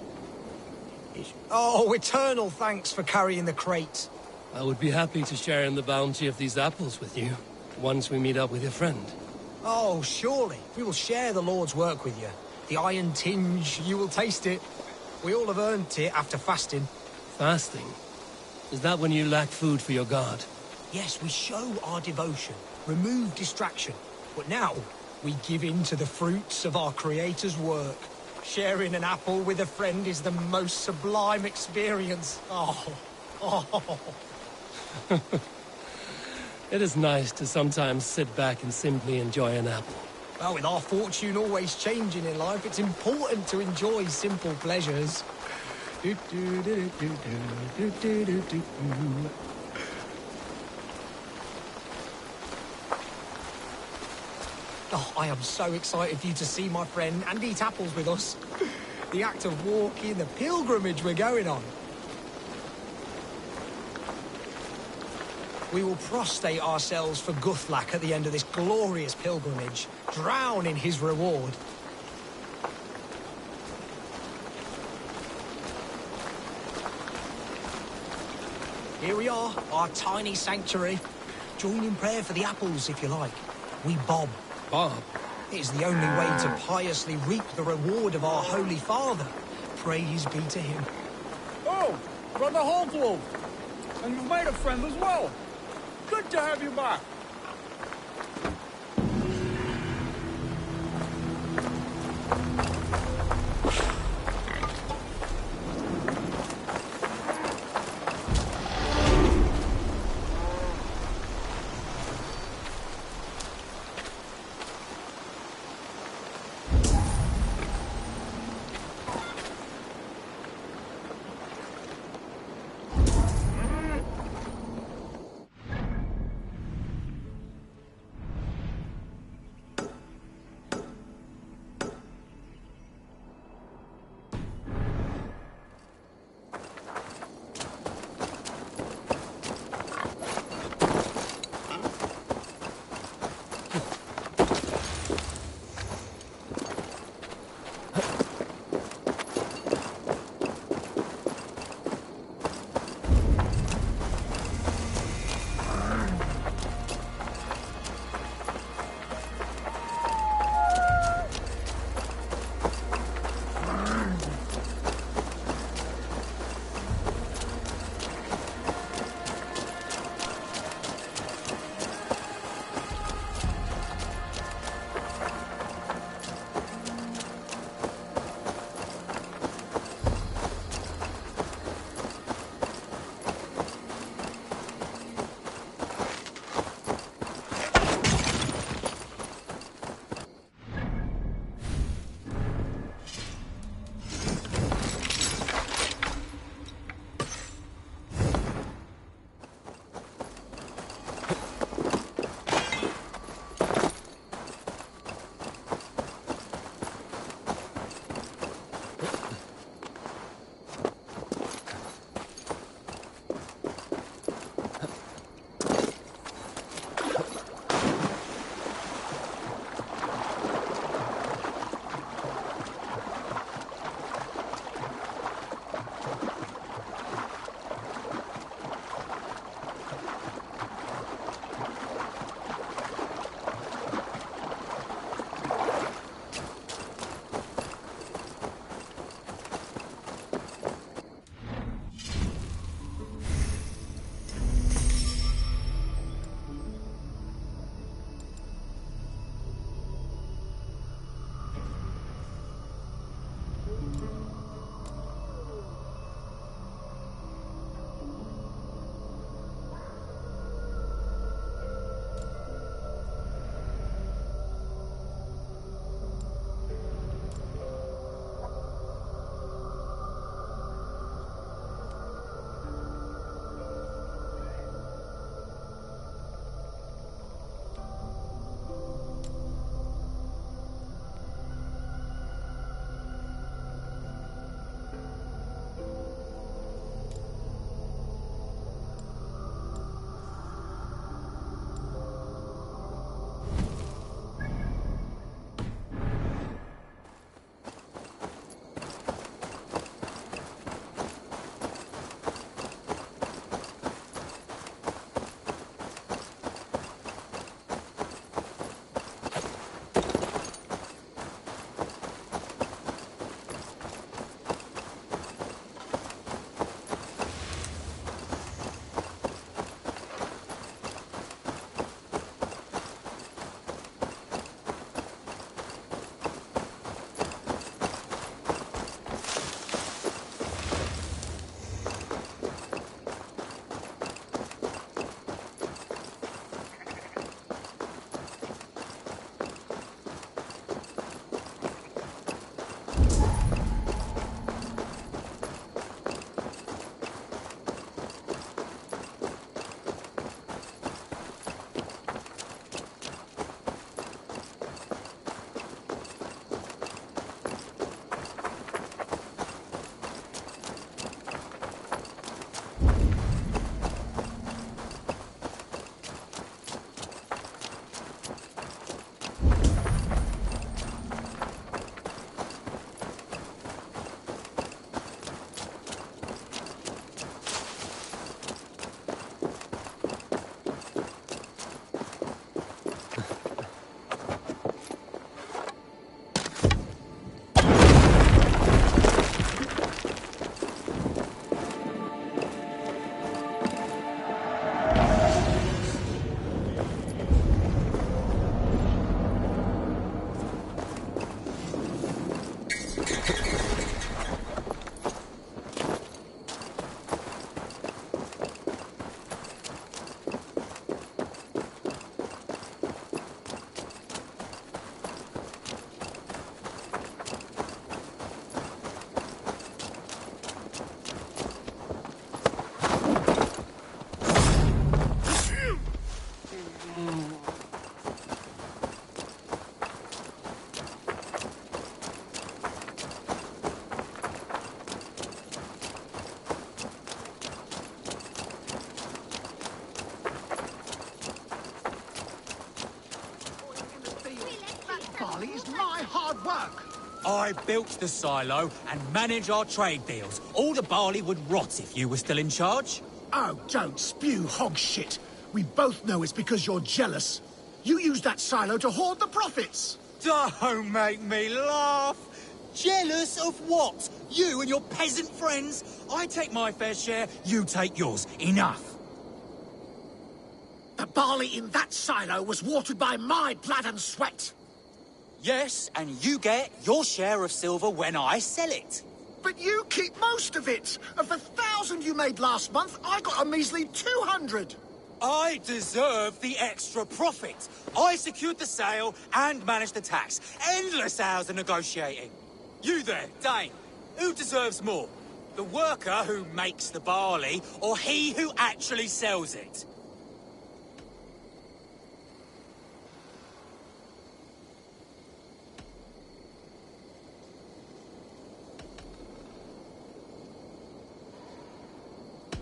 Oh, eternal thanks for carrying the crate. I would be happy to share in the bounty of these apples with you, once we meet up with your friend. Oh, surely. We will share the Lord's work with you. The iron tinge, you will taste it. We all have earned it after fasting. Fasting? Is that when you lack food for your god? Yes, we show our devotion, remove distraction. But now, we give in to the fruits of our Creator's work. Sharing an apple with a friend is the most sublime experience. Oh. It is nice to sometimes sit back and simply enjoy an apple. Well, with our fortune always changing in life, it's important to enjoy simple pleasures. Oh, I am so excited for you to see my friend and eat apples with us. The act of walking, the pilgrimage we're going on. We will prostrate ourselves for Guthlak at the end of this glorious pilgrimage, drown in his reward. Here we are, our tiny sanctuary. Join in prayer for the apples, if you like. We bob. Bob? It is the only way to piously reap the reward of our Holy Father. Praise be to him. Oh, Brother Holtwolf. And you've made a friend as well. Good to have you back. I built the silo and manage our trade deals. All the barley would rot if you were still in charge. Oh, don't spew hog shit. We both know it's because you're jealous. You used that silo to hoard the profits. Don't make me laugh. Jealous of what? You and your peasant friends? I take my fair share, you take yours. Enough. The barley in that silo was watered by my blood and sweat. Yes, and you get your share of silver when I sell it. But you keep most of it. Of the 1,000 you made last month, I got a measly 200. I deserve the extra profit. I secured the sale and managed the tax. Endless hours of negotiating. You there, Dane. Who deserves more? The worker who makes the barley, or he who actually sells it?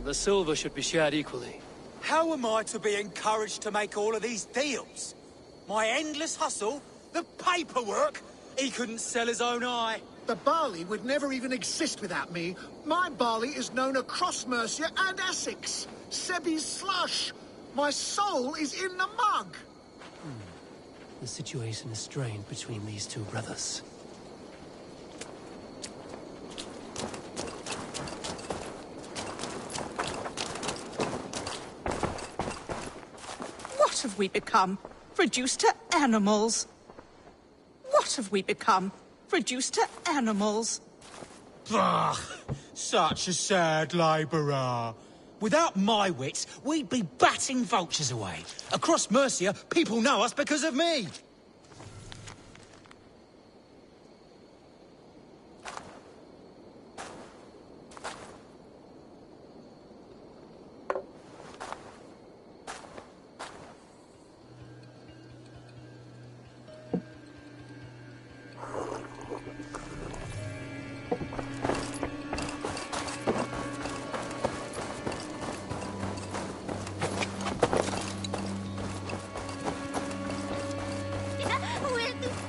The silver should be shared equally. How am I to be encouraged to make all of these deals? My endless hustle? The paperwork? He couldn't sell his own eye. The barley would never even exist without me. My barley is known across Mercia and Essex. Sebi's slush. My soul is in the mug. The situation is strained between these two brothers. What have we become? Reduced to animals. What have we become? Reduced to animals. Ugh, such a sad labourer. Without my wits, we'd be batting vultures away. Across Mercia, people know us because of me.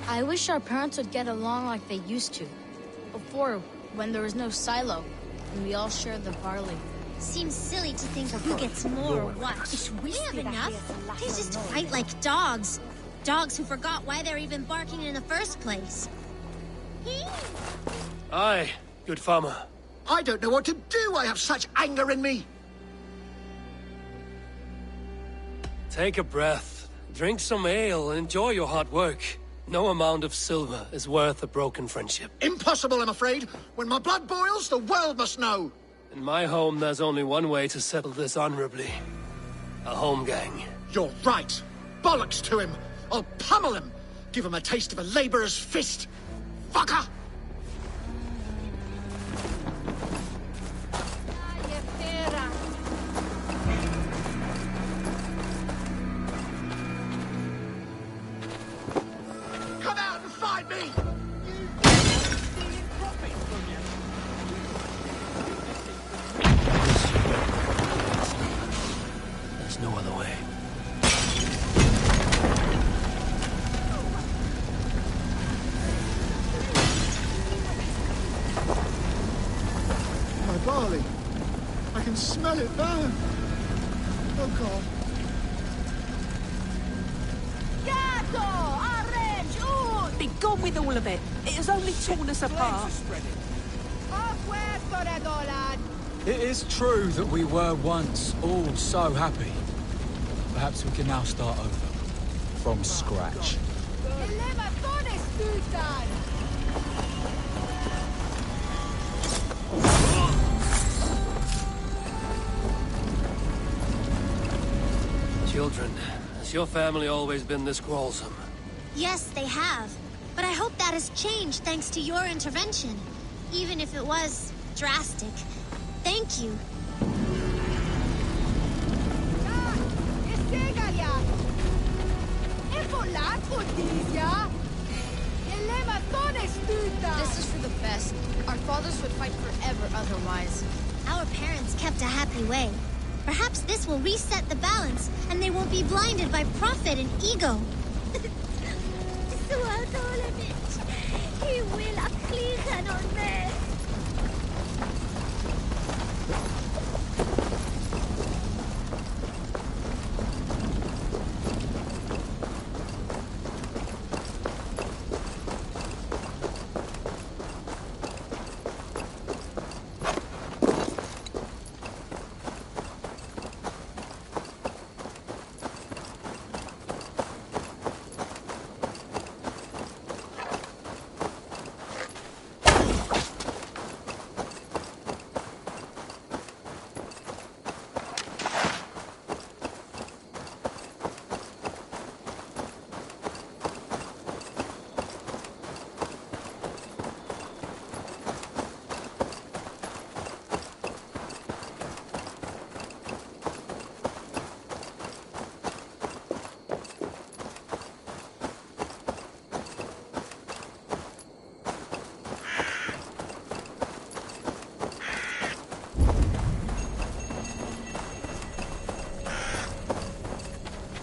I wish our parents would get along like they used to. Before, when there was no silo, and we all shared the barley. Seems silly to think who gets more or what. We have enough. They just fight like dogs. Dogs who forgot why they're even barking in the first place. Aye, good farmer. I don't know what to do. I have such anger in me. Take a breath, drink some ale, and enjoy your hard work. No amount of silver is worth a broken friendship. Impossible, I'm afraid. When my blood boils, the world must know. In my home, there's only one way to settle this honorably. A home gang. You're right. Bollocks to him. I'll pummel him. Give him a taste of a labourer's fist. Fucker! Come out and find me! There's no other way. My barley. I can smell it burn. Oh, God. Be gone with all of it. It has only torn us apart. It is true that we were once all so happy. Perhaps we can now start over. From scratch. Children, has your family always been this quarrelsome? Yes, they have. But I hope that has changed thanks to your intervention. Even if it was drastic. Thank you. This is for the best. Our fathers would fight forever otherwise. Our parents kept a happy way. Perhaps this will reset the balance, and they won't be blinded by profit and ego. He will akligen on me.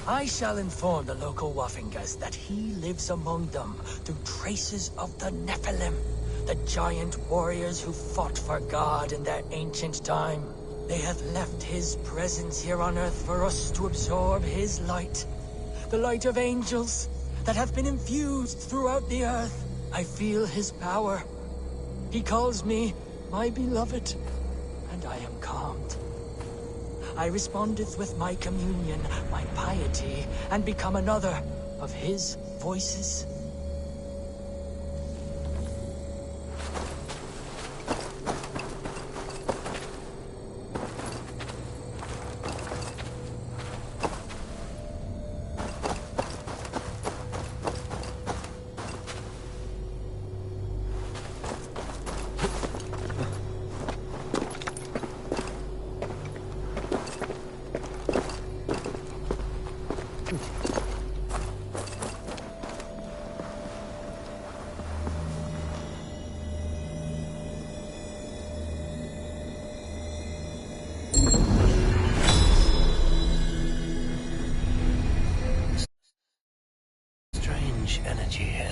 I shall inform the local Waffingas that he lives among them through traces of the Nephilim, the giant warriors who fought for God in their ancient time. They have left his presence here on Earth for us to absorb his light, the light of angels that have been infused throughout the Earth. I feel his power. He calls me my beloved, and I am calmed. I respondeth with my communion, my piety, and become another of his voices. Strange energy here.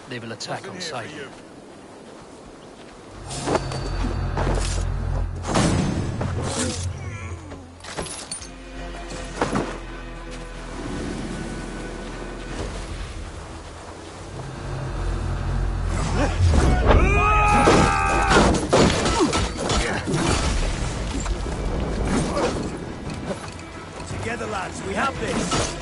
They will attack on sight. Together, lads, we have this!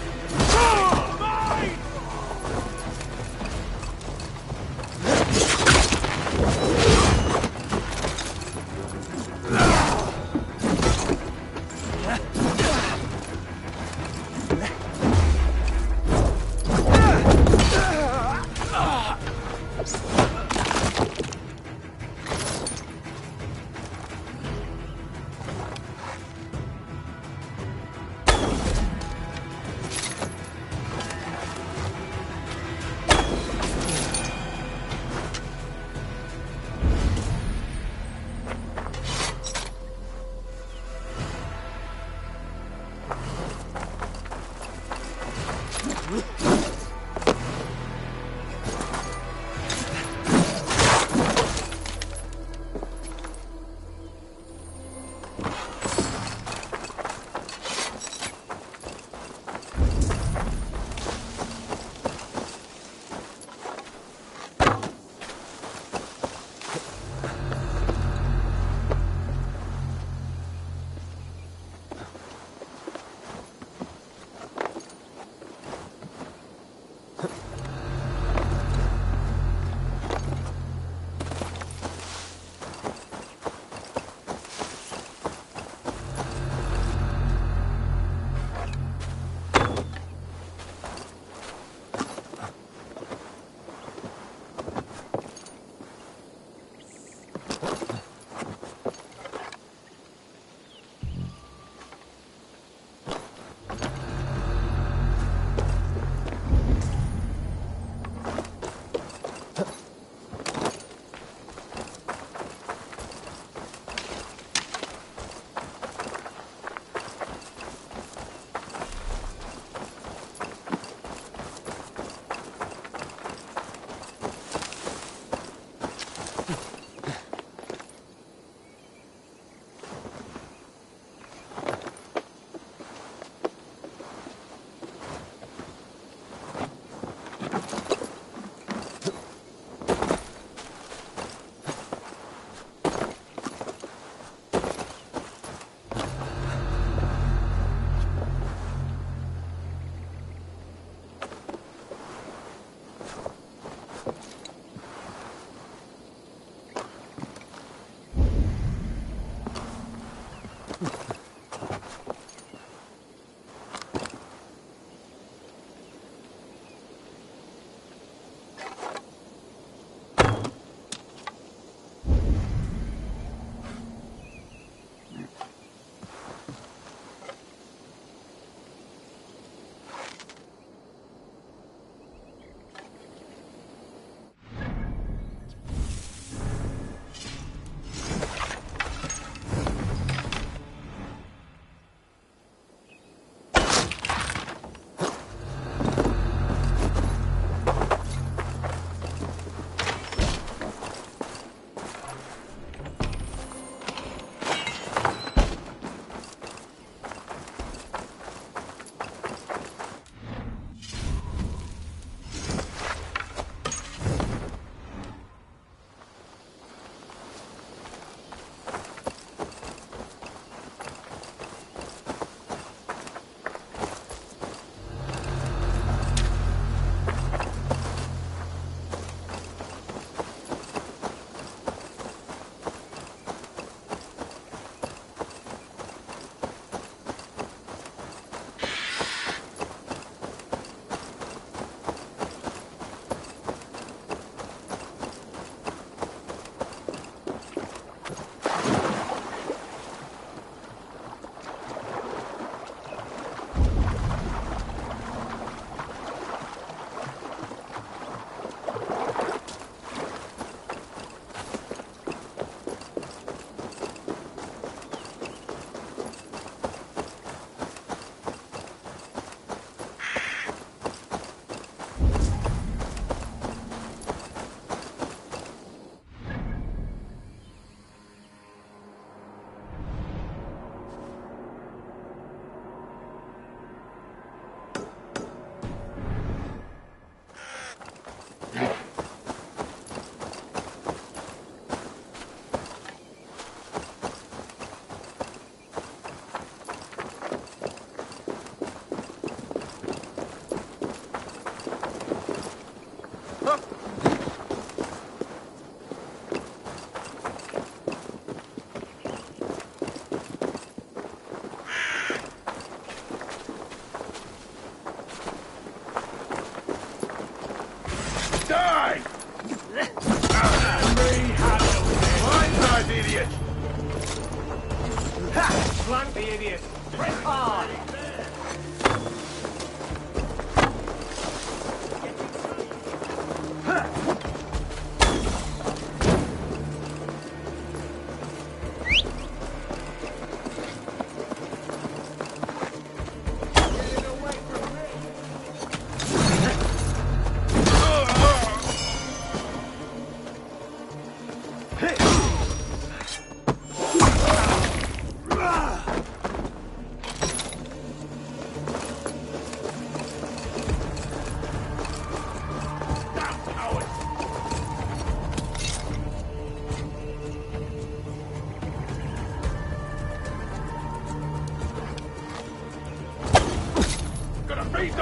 Flank the idiot! Press hard!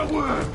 barred.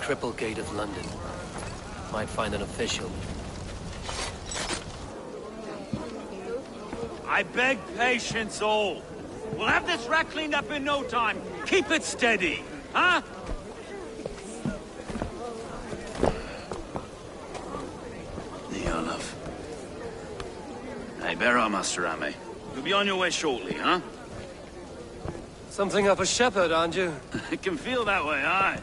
Cripple Gate of London. Might find an official. I beg patience, all. We'll have this wreck cleaned up in no time. Keep it steady, huh? Neolov. Hey, bear our Master Ame. You'll be on your way shortly, huh? Something of a shepherd, aren't you? It can feel that way, aye.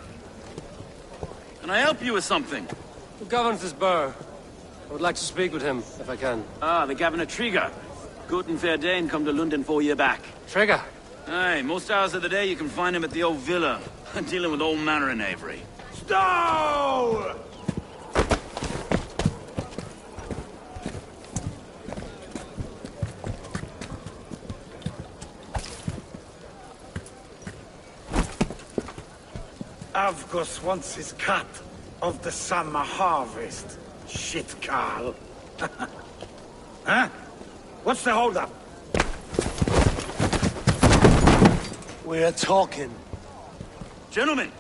Can I help you with something? Who governs this burgh? I would like to speak with him, if I can. Ah, the Governor Trigger. Good and fair Dane come to London 4 years back. Trigger? Aye, most hours of the day you can find him at the old villa, dealing with all manner in Avery. Stow! Avgos wants his cut of the summer harvest. Shit, Carl. Huh? What's the holdup? We're talking. Gentlemen,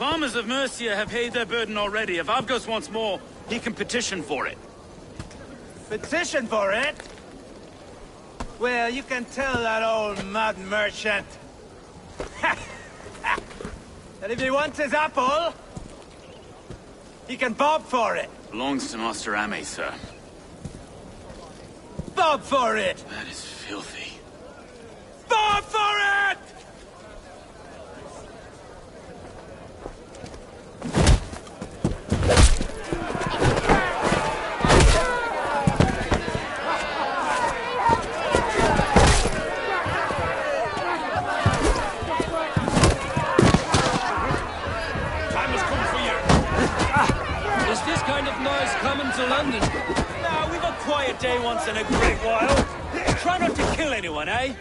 Farmers of Mercia have paid their burden already. If Avgos wants more, he can petition for it. Petition for it? Well, you can tell that old mud merchant that if he wants his apple, he can bob for it. Belongs to Master Ame, sir. Bob for it! That is filthy. Bob for it! To London. Nah, we've a quiet day once in a great while. Try not to kill anyone, eh?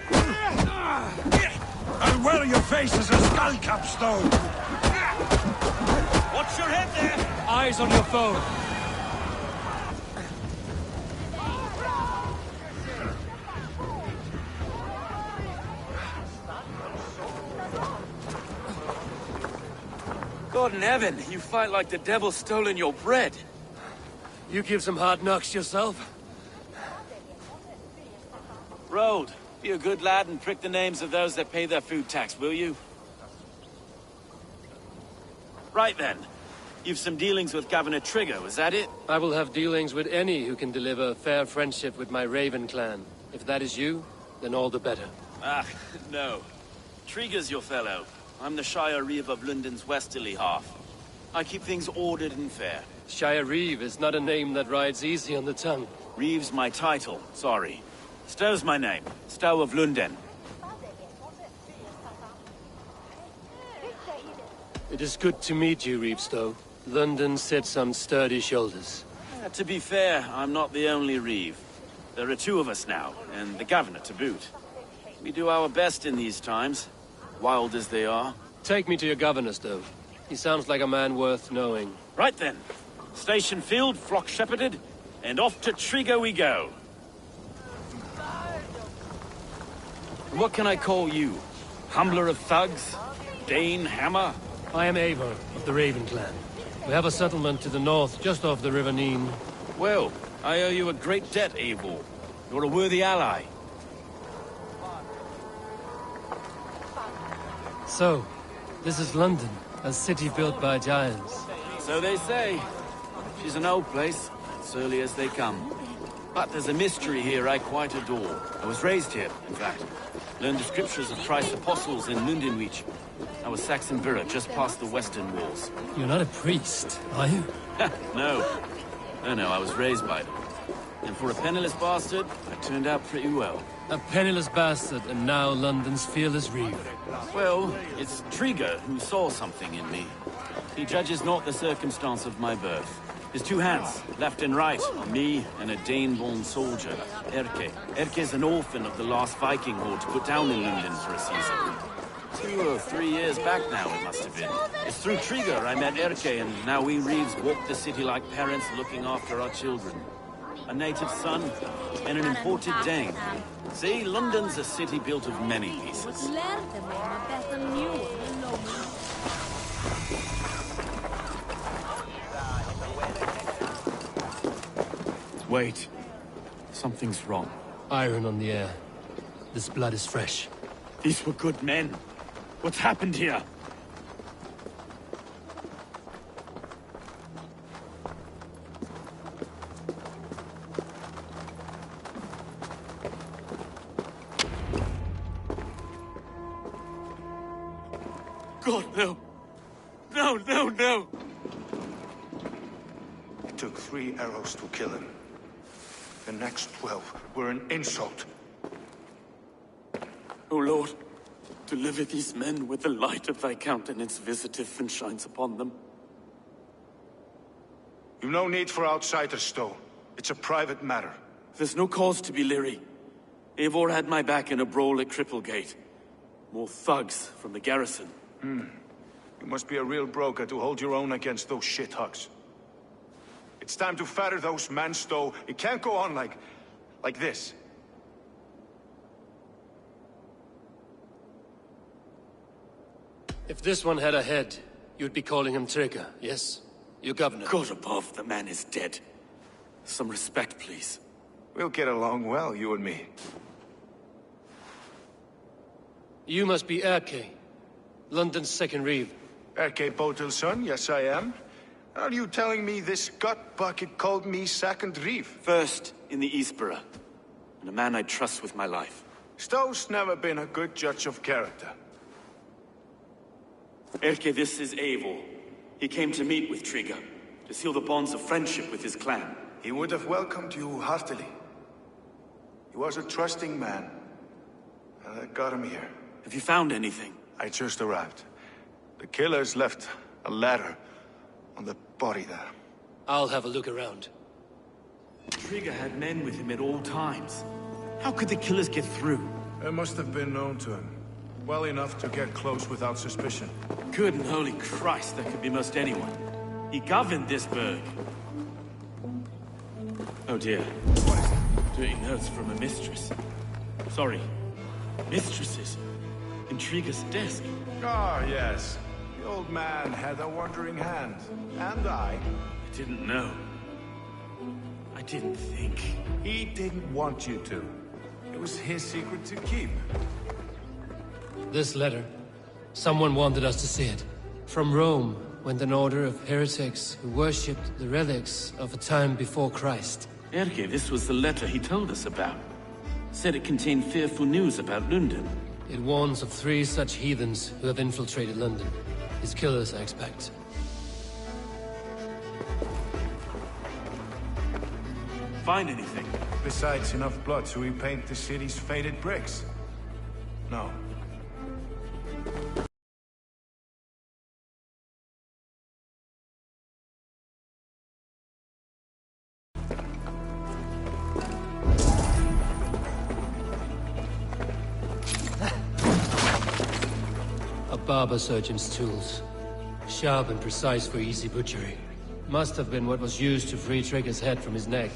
And well, your face is a skull capstone. Watch your head there. Eyes on your phone. God in heaven, you fight like the devil's stolen your bread. You give some hard knocks yourself. Road, be a good lad and prick the names of those that pay their food tax, will you? Right then. You've some dealings with Governor Trigger, is that it? I will have dealings with any who can deliver fair friendship with my Raven clan. If that is you, then all the better. Ah, no. Trigger's your fellow. I'm the Shire Reeve of London's westerly half. I keep things ordered and fair. Shire Reeve is not a name that rides easy on the tongue. Reeve's my title, sorry. Stow's my name. Stow of London. It is good to meet you, Reeve Stow. London sits on sturdy shoulders. To be fair, I'm not the only Reeve. There are two of us now, and the governor to boot. We do our best in these times, wild as they are. Take me to your governor, Stow. He sounds like a man worth knowing. Right then. Station filled, flock shepherded, and off to Trigger we go. What can I call you? Humbler of thugs? Dane Hammer? I am Eivor of the Raven clan. We have a settlement to the north, just off the River Neen. Well, I owe you a great debt, Eivor. You're a worthy ally. So, this is London, a city built by giants. So they say. She's an old place, surly as they come. But there's a mystery here I quite adore. I was raised here, in fact. Learned the scriptures of Christ's apostles in Lundenwich. I was Saxon Villa, just past the western walls. You're not a priest, are you? No. No, I was raised by them. And for a penniless bastard, I turned out pretty well. A penniless bastard, and now London's fearless Reeve. Well, it's Trigger who saw something in me. He judges not the circumstance of my birth. His two hands, left and right, on me and a Dane-born soldier, Erke. Erke's an orphan of the last Viking horde put down in London for a season. 2 or 3 years back now, it must have been. It's through Trigger I met Erke, and now we Reeves walk the city like parents looking after our children. A native son and an imported Dane. See, London's a city built of many pieces. Wait. Something's wrong. Iron on the air. This blood is fresh. These were good men. What's happened here? God, no. No. It took 3 arrows to kill him. The next 12 were an insult. O Lord, deliver these men with the light of thy countenance visiteth and shines upon them. You've no need for outsiders, Stow. It's a private matter. There's no cause to be leery. Eivor had my back in a brawl at Cripplegate. More thugs from the garrison. You must be a real broker to hold your own against those shithugs. It's time to fetter those men, Stow. It can't go on like this. If this one had a head, You'd be calling him Trigger, yes? Your governor. God above, the man is dead. Some respect, please. We'll get along well, you and me. You must be Erke, London's second reeve. Erke Botel's son, yes I am. Are you telling me this gut bucket called me second reeve? First in the Eastborough, and a man I trust with my life. Stowe's never been a good judge of character. Erke, this is Eivor. He came to meet with Trigger, to seal the bonds of friendship with his clan. He would have welcomed you heartily. He was a trusting man. And I got him here. Have you found anything? I just arrived. The killers left a ladder on the body there. I'll have a look around. Trigger had men with him at all times. How could the killers get through? They must have been known to him. Well enough to get close without suspicion. Good and holy Christ, that could be most anyone. He governed this burg. Oh dear. What is it? Dirty notes from a mistress. Sorry. Mistresses. In Trigger's desk. Ah, yes. The old man had a wandering hand. And I didn't know. I didn't think. He didn't want you to. It was his secret to keep. This letter. Someone wanted us to see it. From Rome went an order of heretics who worshipped the relics of a time before Christ. Erke, this was the letter he told us about. Said it contained fearful news about London. It warns of 3 such heathens who have infiltrated London. His killers, I expect. Find anything? Besides enough blood to repaint the city's faded bricks? No. A barber surgeon's tools. Sharp and precise for easy butchery. Must have been what was used to free Trigger's head from his neck.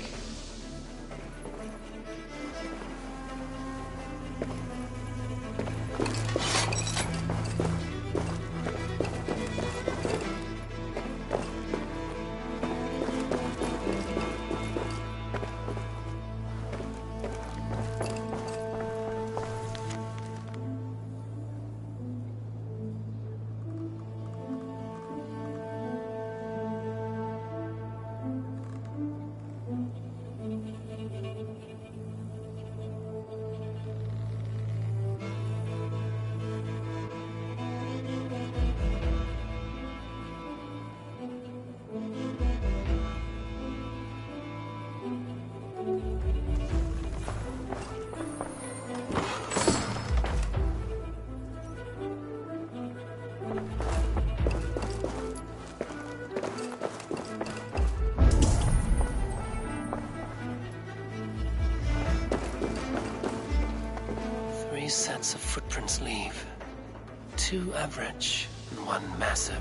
Sets of footprints leave. 2 average and 1 massive.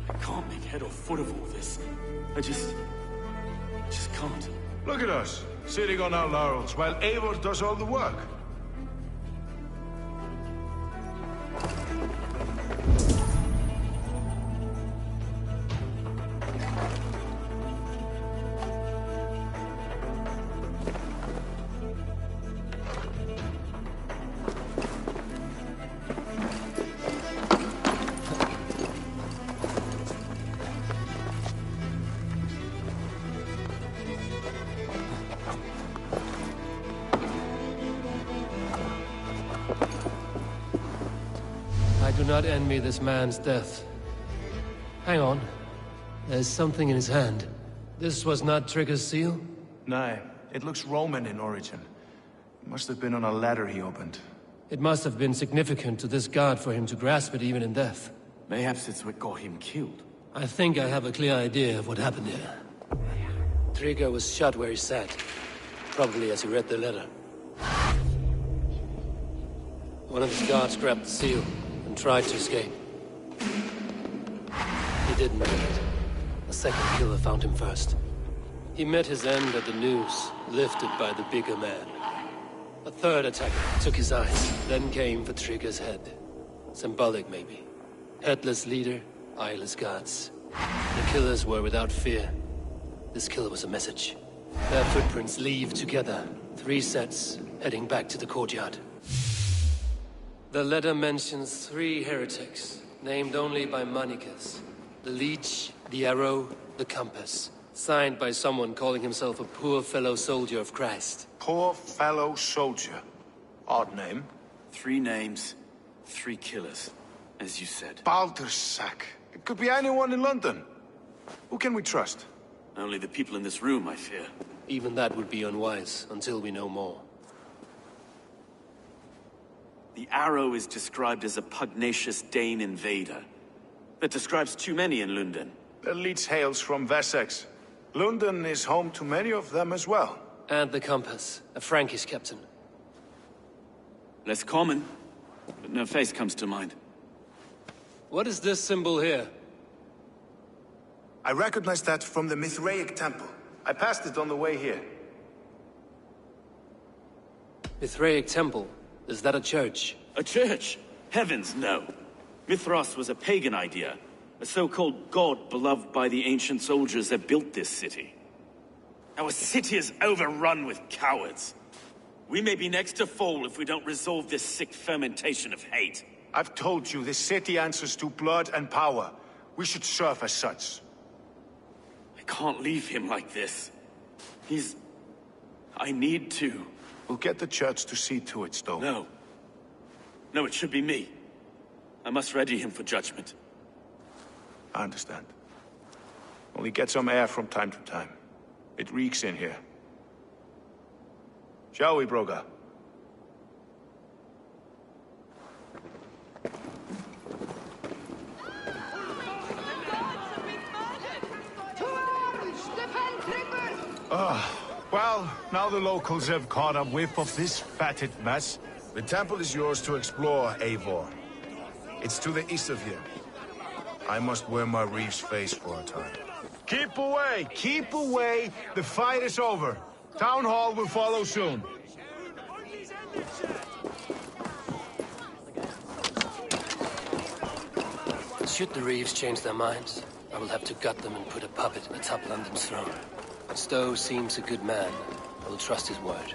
I can't make head or foot of all this. I just can't. Look at us, sitting on our laurels while Eivor does all the work. I do not envy this man's death. Hang on. There's something in his hand. This was not Trigger's seal? No, it looks Roman in origin. It must have been on a ladder he opened. It must have been significant to this god for him to grasp it even in death. Mayhaps it's what got him killed. I think I have a clear idea of what happened here. Trigger was shot where he sat. Probably as he read the letter. One of his guards grabbed the seal and tried to escape. He didn't make it. A second killer found him first. He met his end at the noose, lifted by the bigger man. A third attacker took his eyes, then came for Trigger's head. Symbolic, maybe. Headless leader, eyeless guards. The killers were without fear. This kill was a message. Their footprints leave together. 3 sets, heading back to the courtyard. The letter mentions 3 heretics, named only by Manicus. The Leech, the Arrow, the Compass. Signed by someone calling himself a poor fellow soldier of Christ. Poor fellow soldier. Odd name. 3 names, 3 killers, as you said. Baldersack. It could be anyone in London. Who can we trust? Only the people in this room, I fear. Even that would be unwise, until we know more. The Arrow is described as a pugnacious Dane invader. That describes too many in London. The Leech hails from Wessex. London is home to many of them as well. And the Compass, a Frankish captain. Less common, but no face comes to mind. What is this symbol here? I recognize that from the Mithraic temple. I passed it on the way here. Mithraic temple? Is that a church? A church? Heavens, no. Mithras was a pagan idea. A so-called god beloved by the ancient soldiers that built this city. Our city is overrun with cowards. We may be next to fall if we don't resolve this sick fermentation of hate. I've told you, this city answers to blood and power. We should serve as such. I can't leave him like this. I need to. We'll get the church to see to it, Stone. No. No, it should be me. I must ready him for judgment. I understand. Only get some air from time to time. It reeks in here. Shall we, Broga? Well, now the locals have caught a whiff of this fatted mess. The temple is yours to explore, Eivor. It's to the east of here. I must wear my Reeve's face for a time. Keep away! Keep away! The fight is over. Town Hall will follow soon. Should the Reeves change their minds, I will have to gut them and put a puppet atop London's throne. Stowe seems a good man. I will trust his word.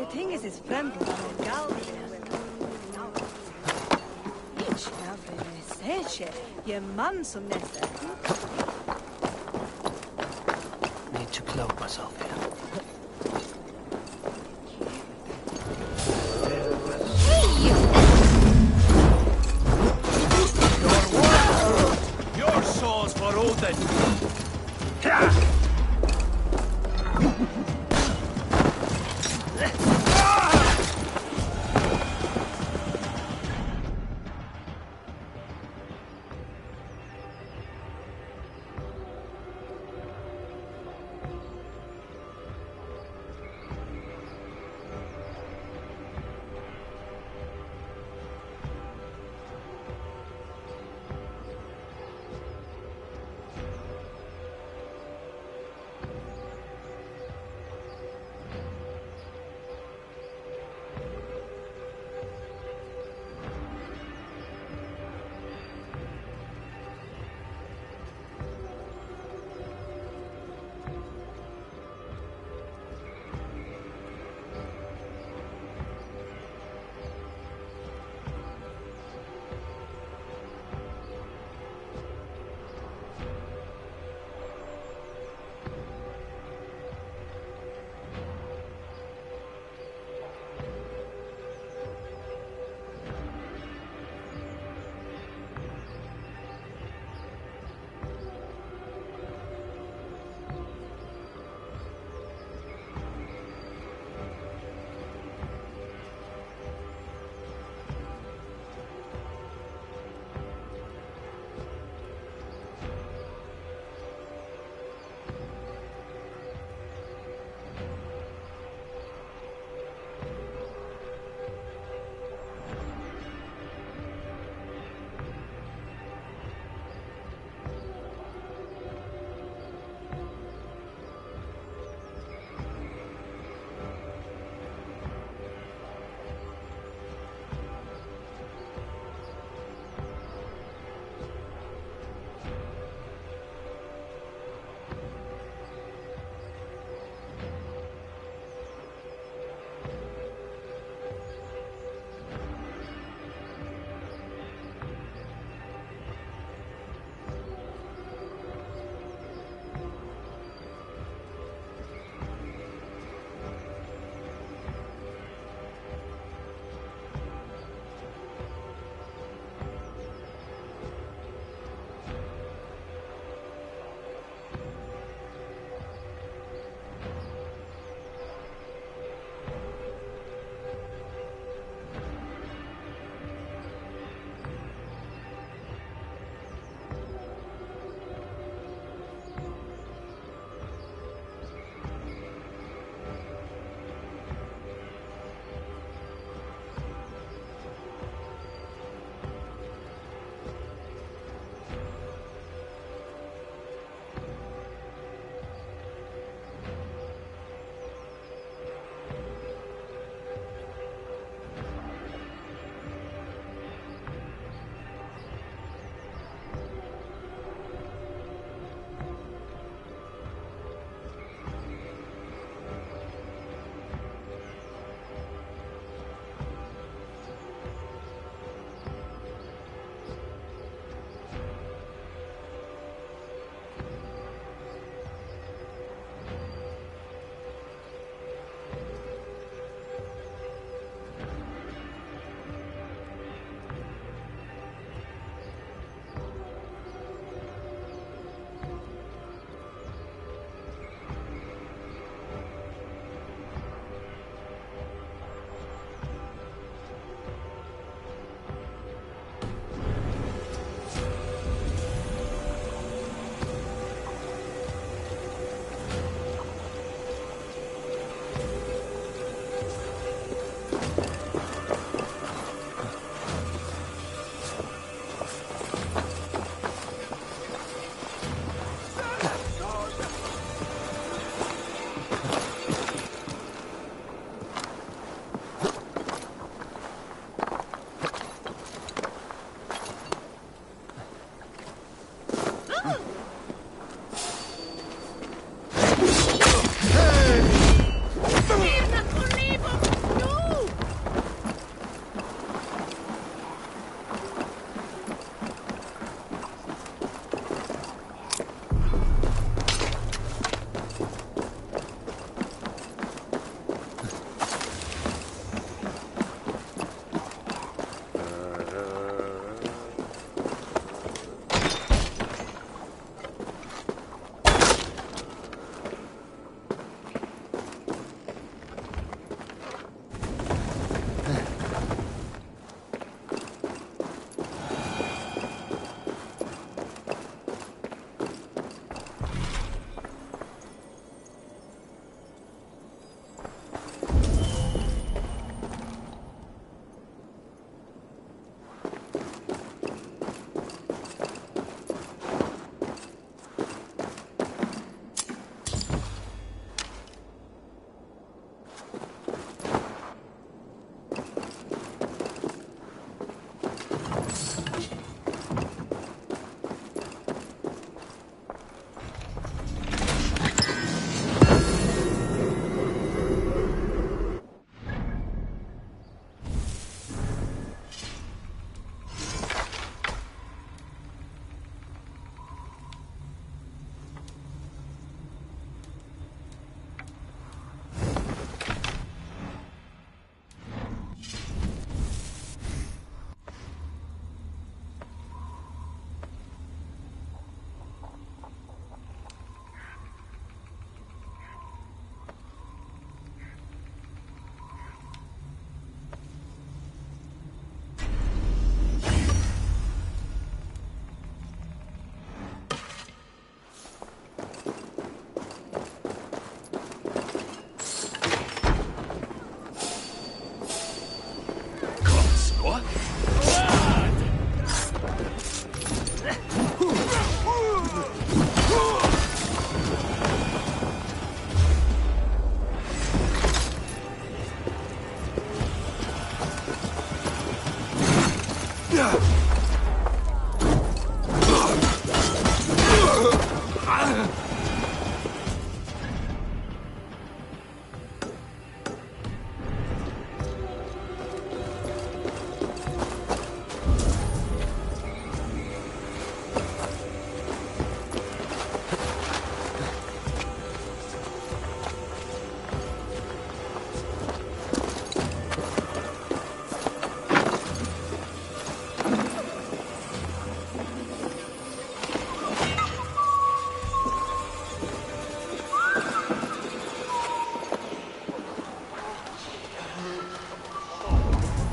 The thing is his friend Je man som nesse. Need to cloak myself here. Your soul's for Odin.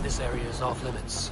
This area is off limits.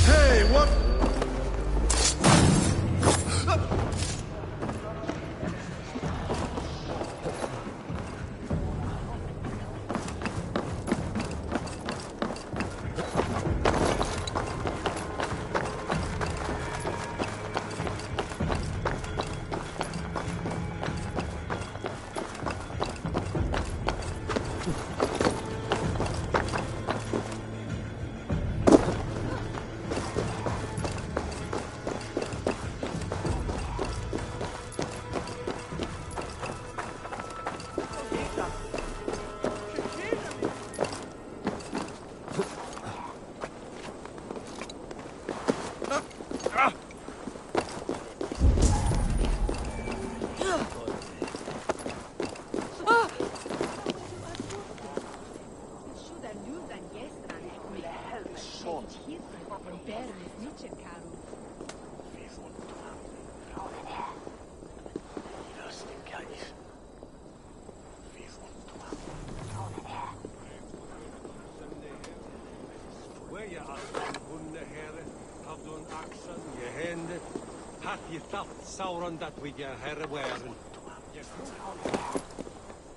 Hey, what?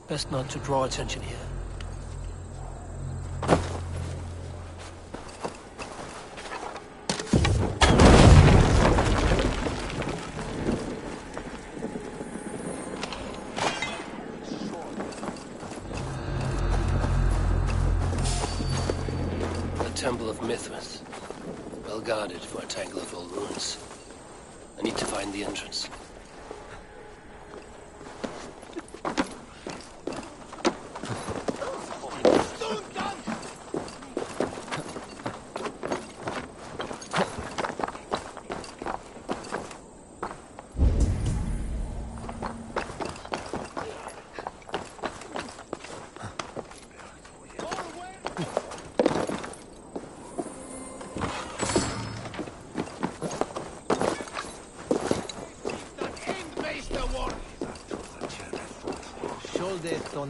Best not to draw attention here. The Temple of Mithras. Well guarded for a tangle of old ruins. I need to find the entrance.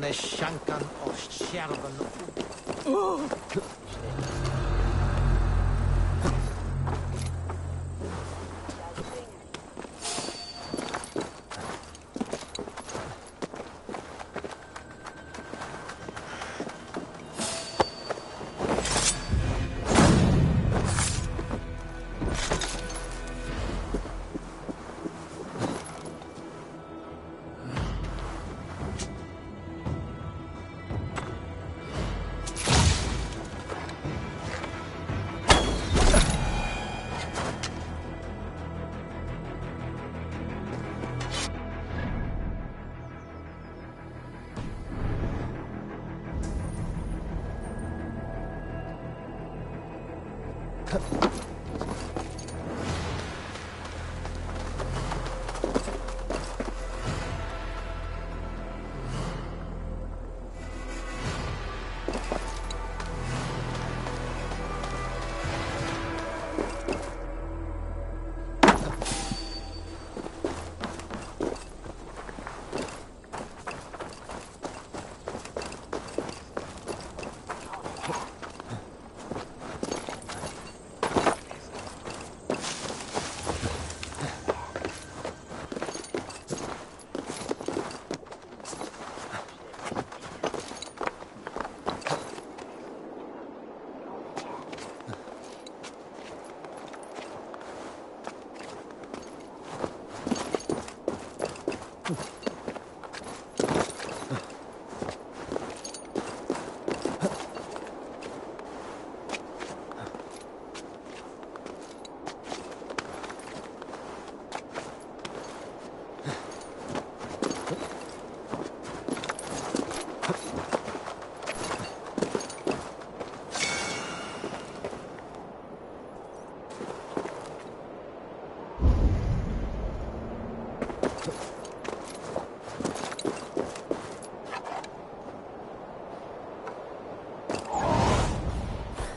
One shankan och kärven.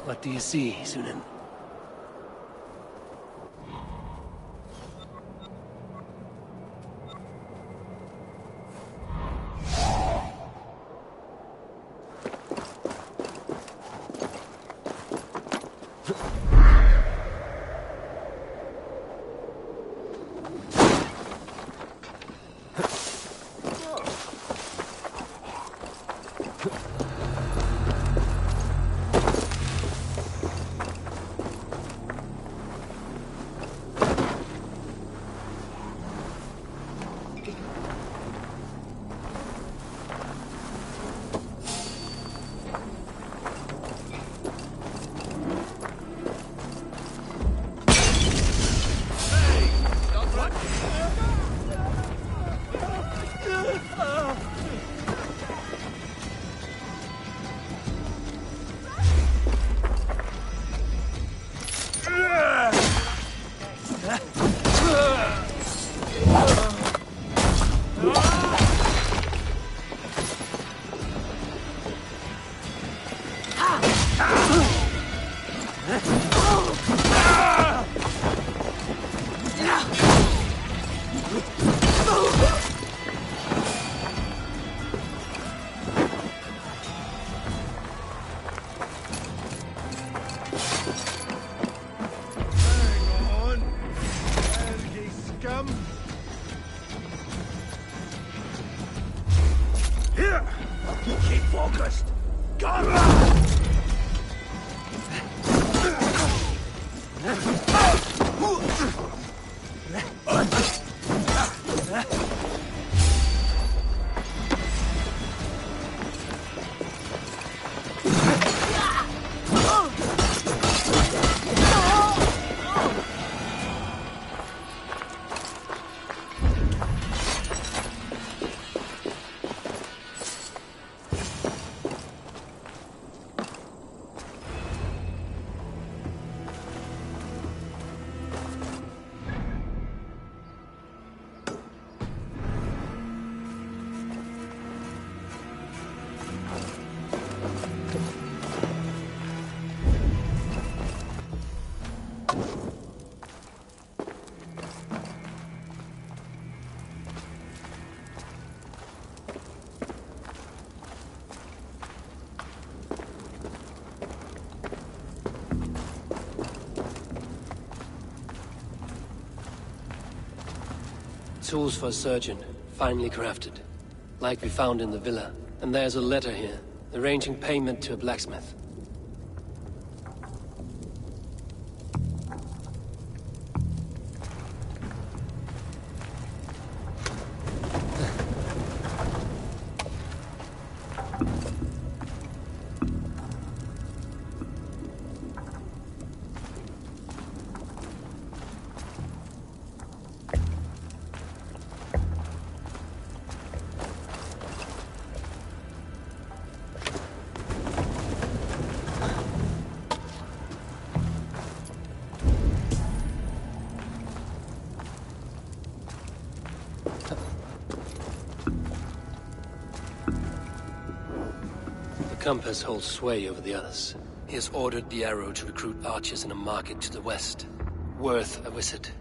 What do you see, Sunan? Tools for a surgeon, finely crafted. Like we found in the villa. And there's a letter here, arranging payment to a blacksmith. compass holds sway over the others. He has ordered the arrow to recruit archers in a market to the west. Worth a visit.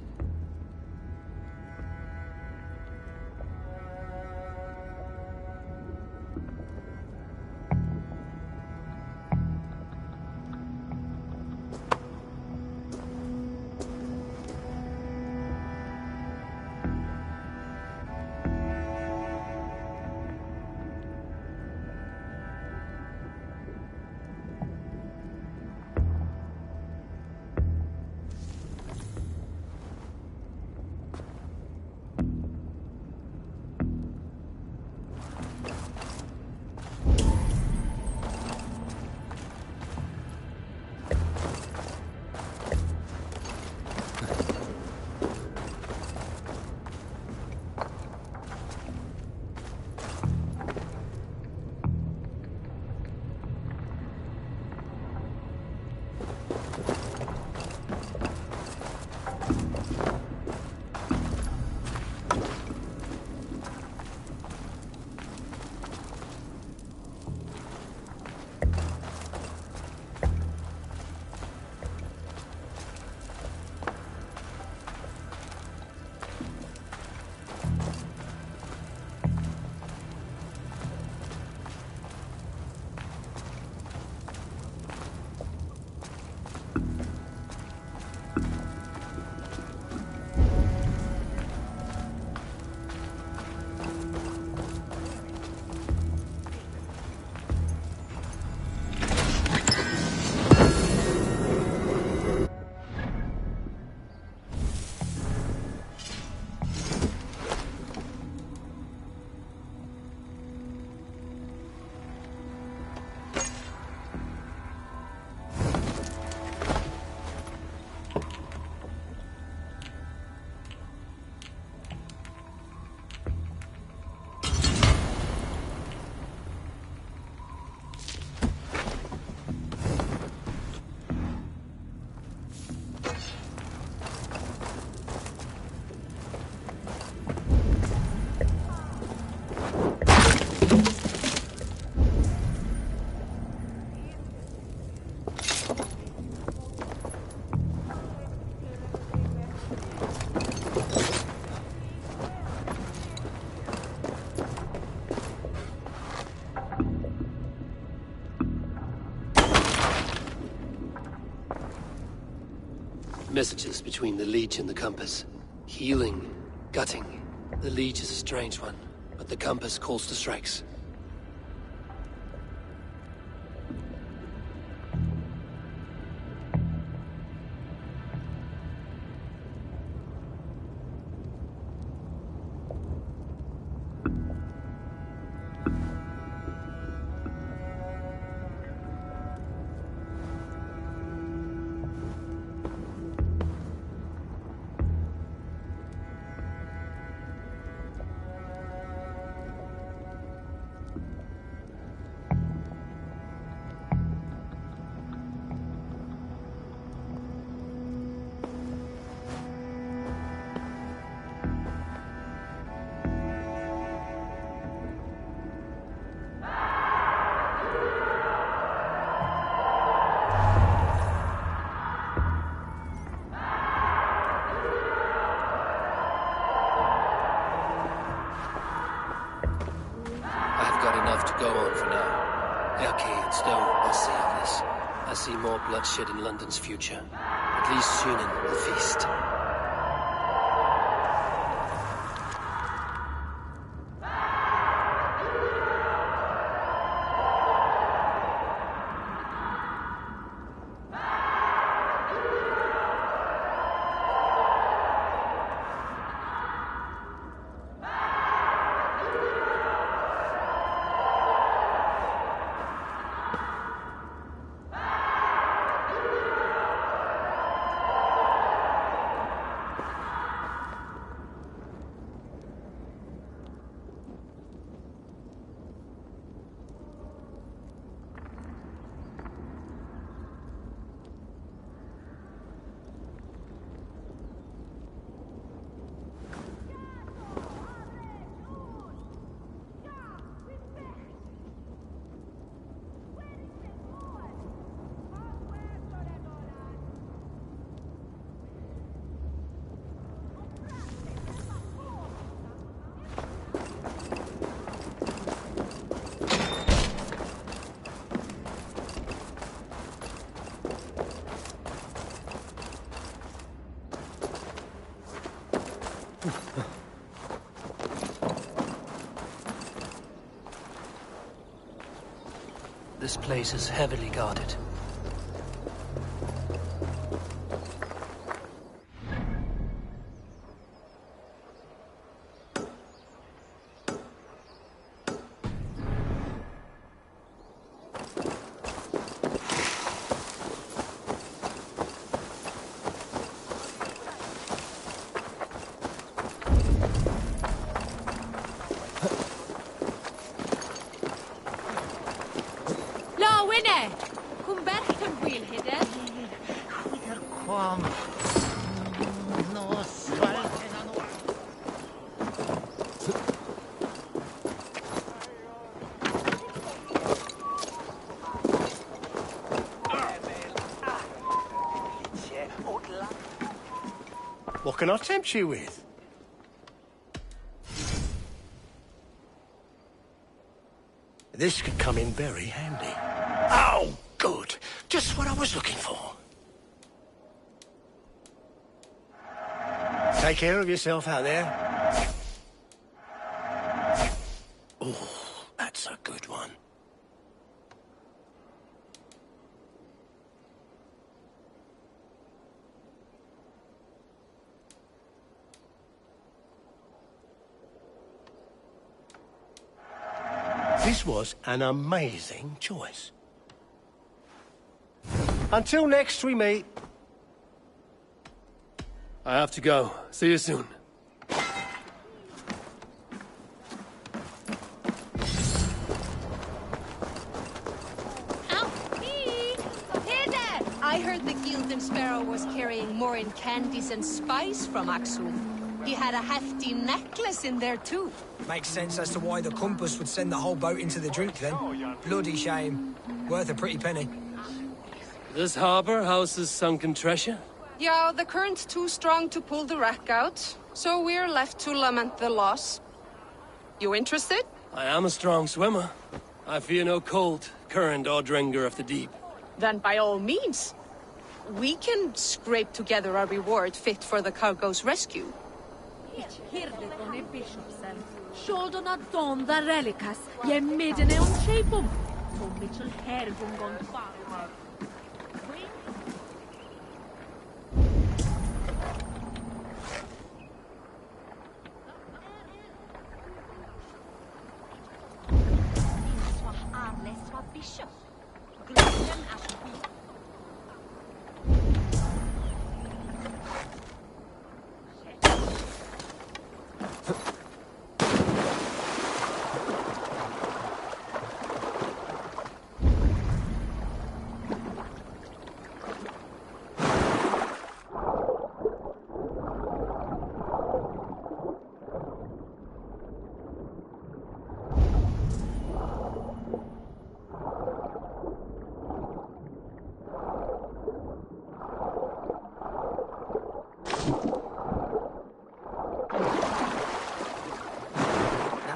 Messages between the Leech and the Compass. Healing, gutting. The Leech is a strange one, but the Compass calls to strikes. Bloodshed in London's future. At least Shunin will feast. This place is heavily guarded. What can I tempt you with? This could come in very handy. Oh, good. Just what I was looking for. Take care of yourself out there. Oh, that's a good one. This was an amazing choice. Until next we meet. I have to go. See you soon. I heard the Gilded Sparrow was carrying more in candies and spice from Axum. He had a hefty necklace in there too. Makes sense as to why the compass would send the whole boat into the drink then. Bloody shame. Worth a pretty penny. This harbor houses sunken treasure? Yeah, the current's too strong to pull the wreck out, so we're left to lament the loss. You interested? I am a strong swimmer. I fear no cold, current, or drenger of the deep. Then by all means. We can scrape together a reward fit for the cargo's rescue.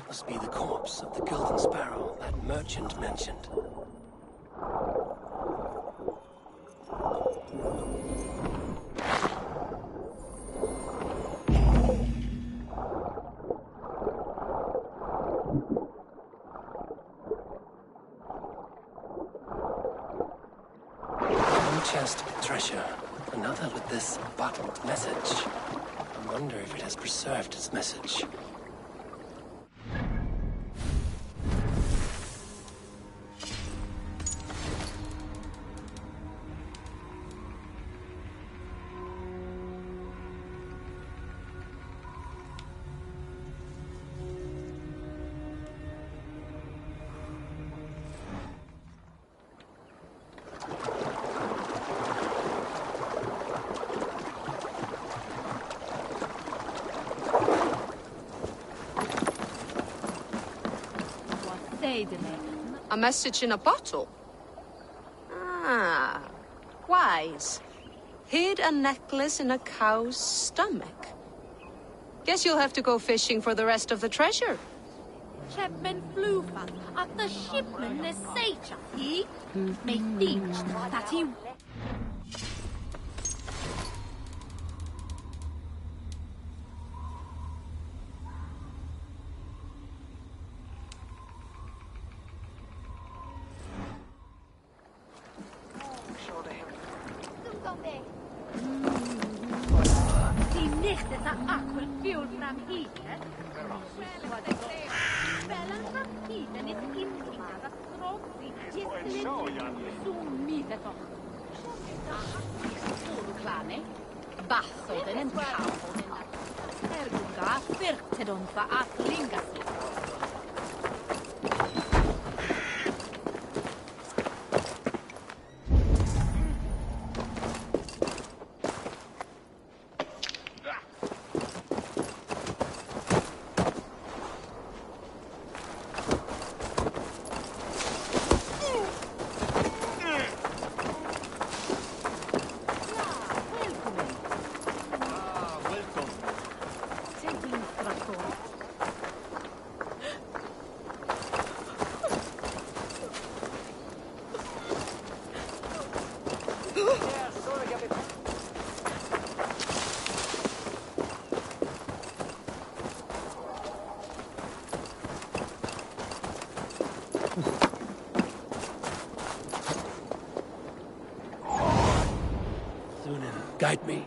Must be the corpse of the Gilded Sparrow that merchant mentioned. One chest with treasure, another with this bottled message. I wonder if it has preserved its message. A message in a bottle? Ah, wise. Hid a necklace in a cow's stomach. Guess you'll have to go fishing for the rest of the treasure. Chapman Flufan at the shipman is he may think that he Este sa aquel fiul fram hite. Spelen fram hiten is intingada stråkning. Gisselig sumide toch. Soluklane. Bassoden en kaufoden. Ergunga firtedon fa atlingas. Guide me.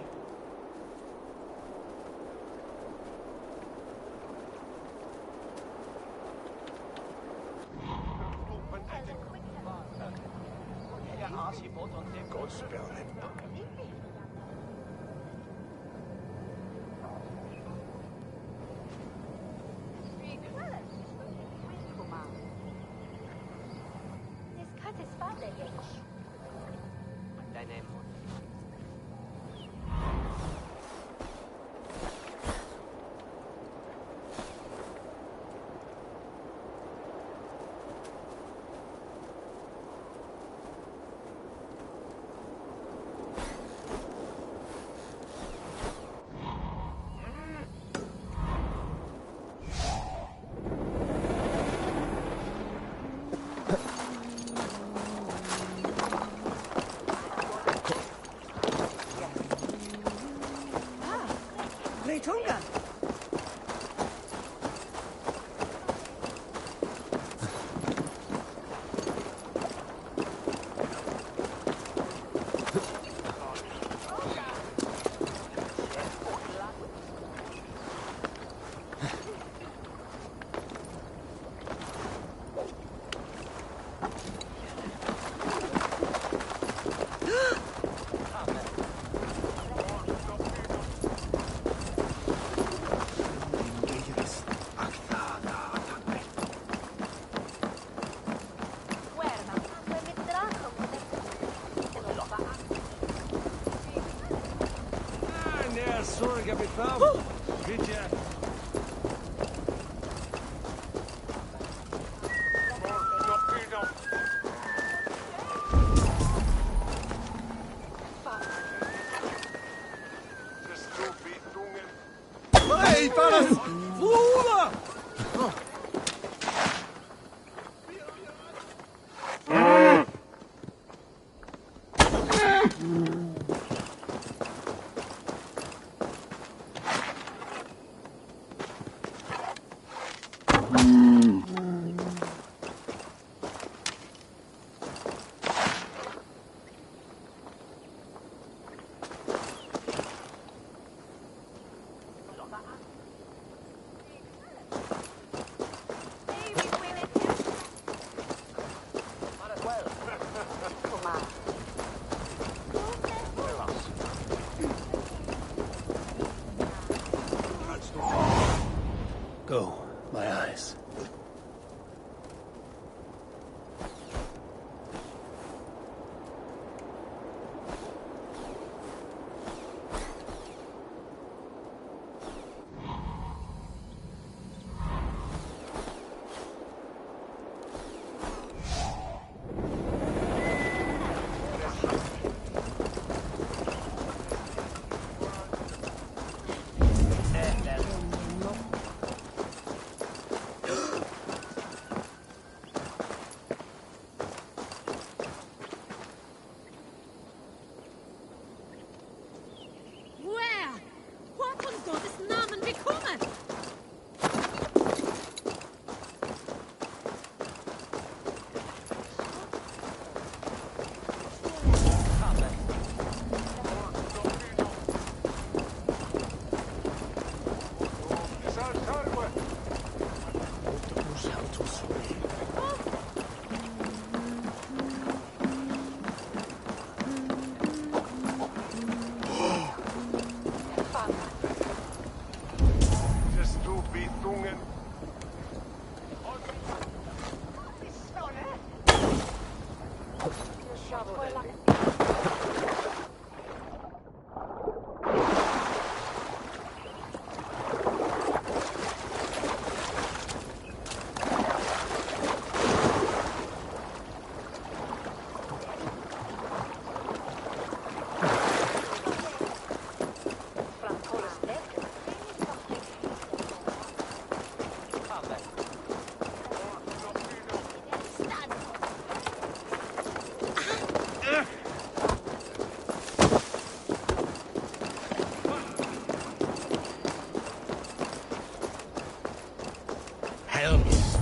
God spell him. Tunga. Sorry, capitão. Vigia. Hey, fellas! Flora!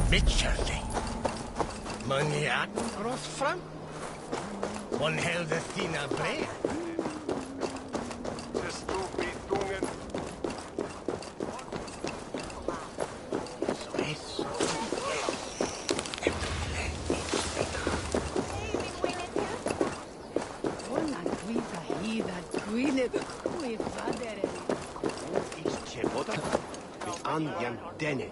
Mitcherling. Maniak Rosfram? One held the Thina Brea. Andiam dene.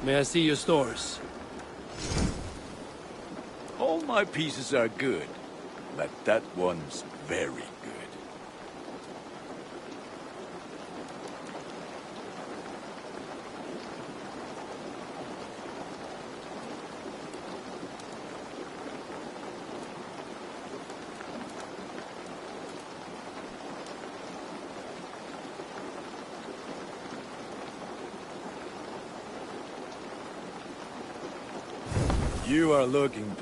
May I see your stores? All my pieces are good, but that one's very good. You are looking...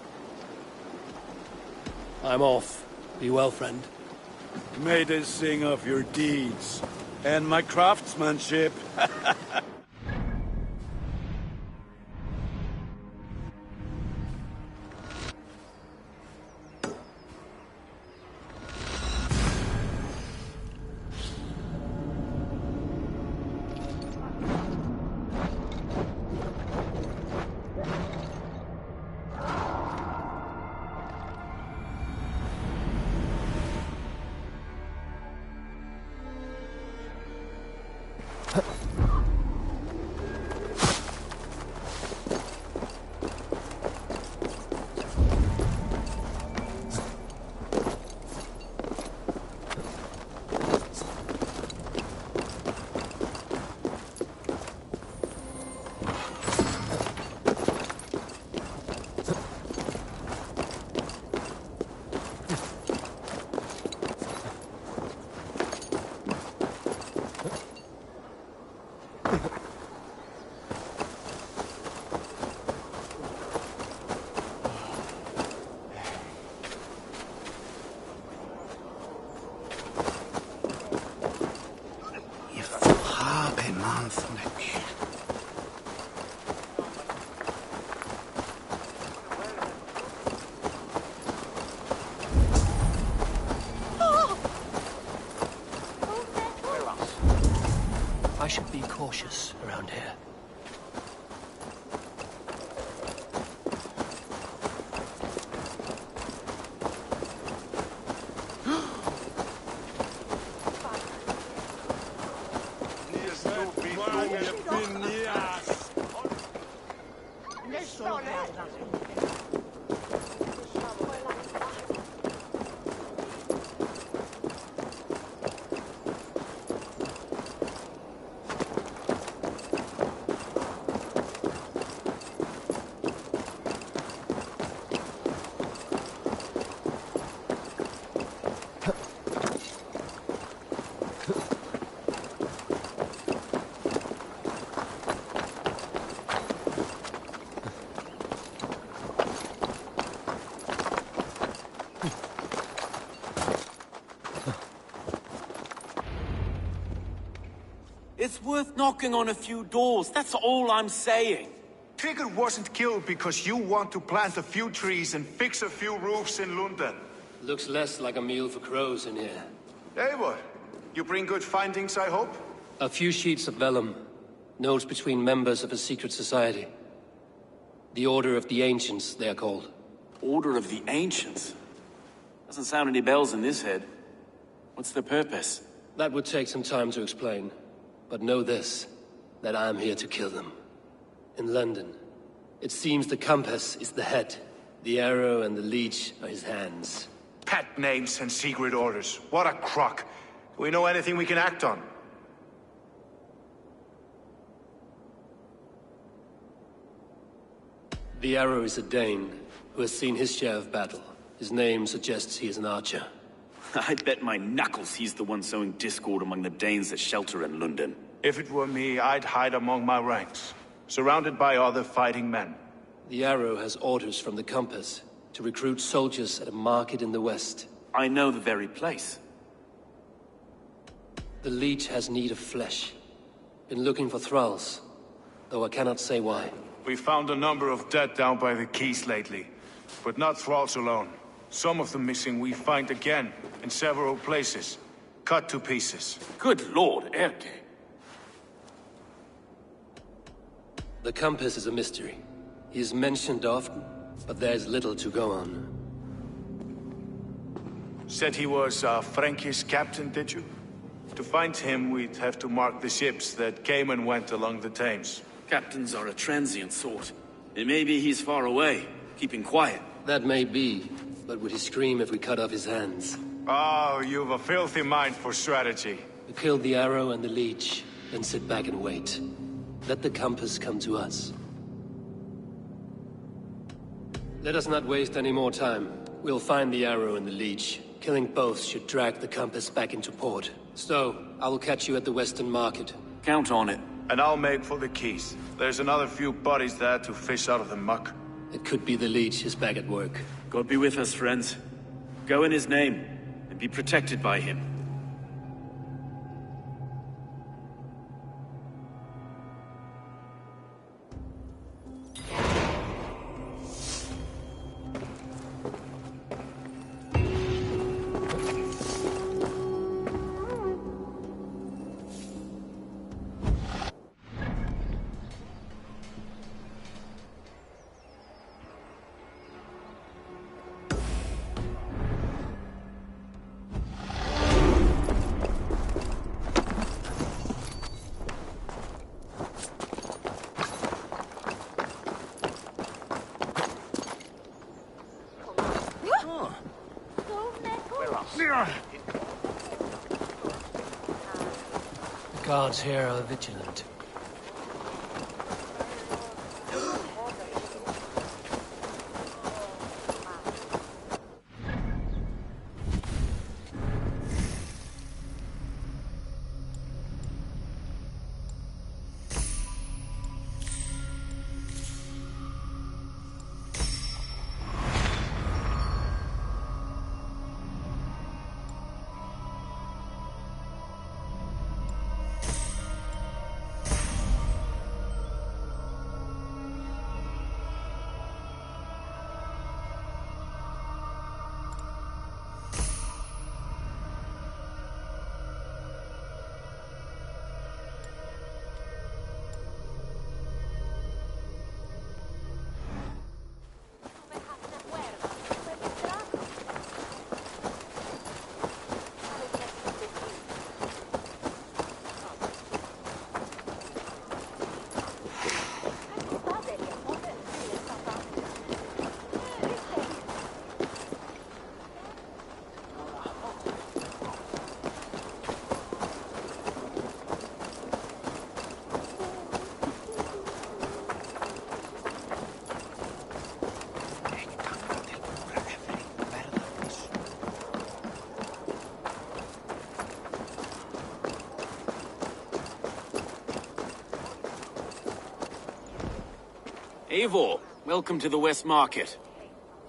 I'm off. Be well, friend. May they sing of your deeds and my craftsmanship. It's worth knocking on a few doors, that's all I'm saying. Tigger wasn't killed because you want to plant a few trees and fix a few roofs in London. Looks less like a meal for crows in here. Eivor, you bring good findings, I hope? A few sheets of vellum. Notes between members of a secret society. The Order of the Ancients, they are called. Order of the Ancients? Doesn't sound any bells in this head. What's their purpose? That would take some time to explain. But know this, that I'm here to kill them. In London, it seems the compass is the head. The arrow and the leech are his hands. Pet names and secret orders. What a crock. Do we know anything we can act on? The arrow is a Dane, who has seen his share of battle. His name suggests he is an archer. I bet my knuckles he's the one sowing discord among the Danes that shelter in London. If it were me, I'd hide among my ranks, surrounded by other fighting men. The arrow has orders from the compass to recruit soldiers at a market in the west. I know the very place. The leech has need of flesh. Been looking for thralls, though I cannot say why. We found a number of dead down by the quays lately, but not thralls alone. Some of the missing we find again in several places, cut to pieces. Good lord, Erke. The compass is a mystery. He is mentioned often, but there is little to go on. Said he was a Frankish captain, did you? To find him, we'd have to mark the ships that came and went along the Thames. Captains are a transient sort. It may be he's far away, keeping quiet. That may be, but would he scream if we cut off his hands? Oh, you've a filthy mind for strategy. We kill the arrow and the leech, then sit back and wait. Let the compass come to us. Let us not waste any more time. We'll find the arrow and the leech. Killing both should drag the compass back into port. So, I will catch you at the Western Market. Count on it. And I'll make for the quays. There's another few bodies there to fish out of the muck. It could be the leech is back at work. God be with us, friends. Go in his name, and be protected by him. The guards here are vigilant. Eivor, welcome to the West Market.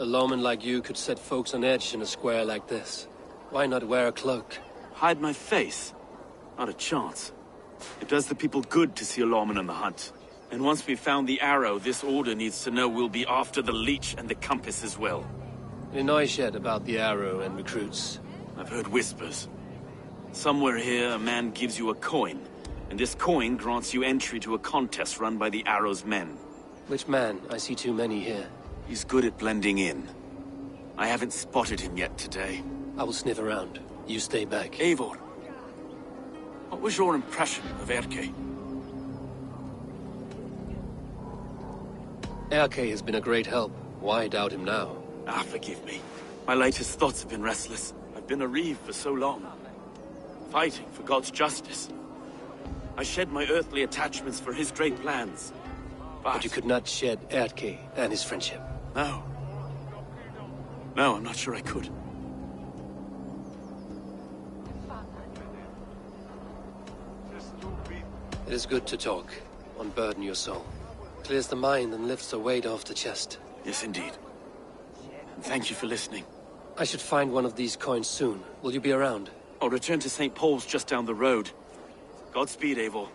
A lawman like you could set folks on edge in a square like this. Why not wear a cloak? Hide my face? Not a chance. It does the people good to see a lawman on the hunt. And once we've found the arrow, this order needs to know we'll be after the leech and the compass as well. Any noise yet about the arrow and recruits? I've heard whispers. Somewhere here, a man gives you a coin, and this coin grants you entry to a contest run by the arrow's men. Which man? I see too many here. He's good at blending in. I haven't spotted him yet today. I will sniff around. You stay back. Eivor, what was your impression of Erke? Erke has been a great help. Why doubt him now? Ah, forgive me. My latest thoughts have been restless. I've been a reeve for so long. Fighting for God's justice. I shed my earthly attachments for his great plans. But you could not shed Erke and his friendship. No. No, I'm not sure I could. It is good to talk. Unburden your soul. Clears the mind and lifts a weight off the chest. Yes, indeed. And thank you for listening. I should find one of these coins soon. Will you be around? I'll return to St. Paul's just down the road. Godspeed, Eivor.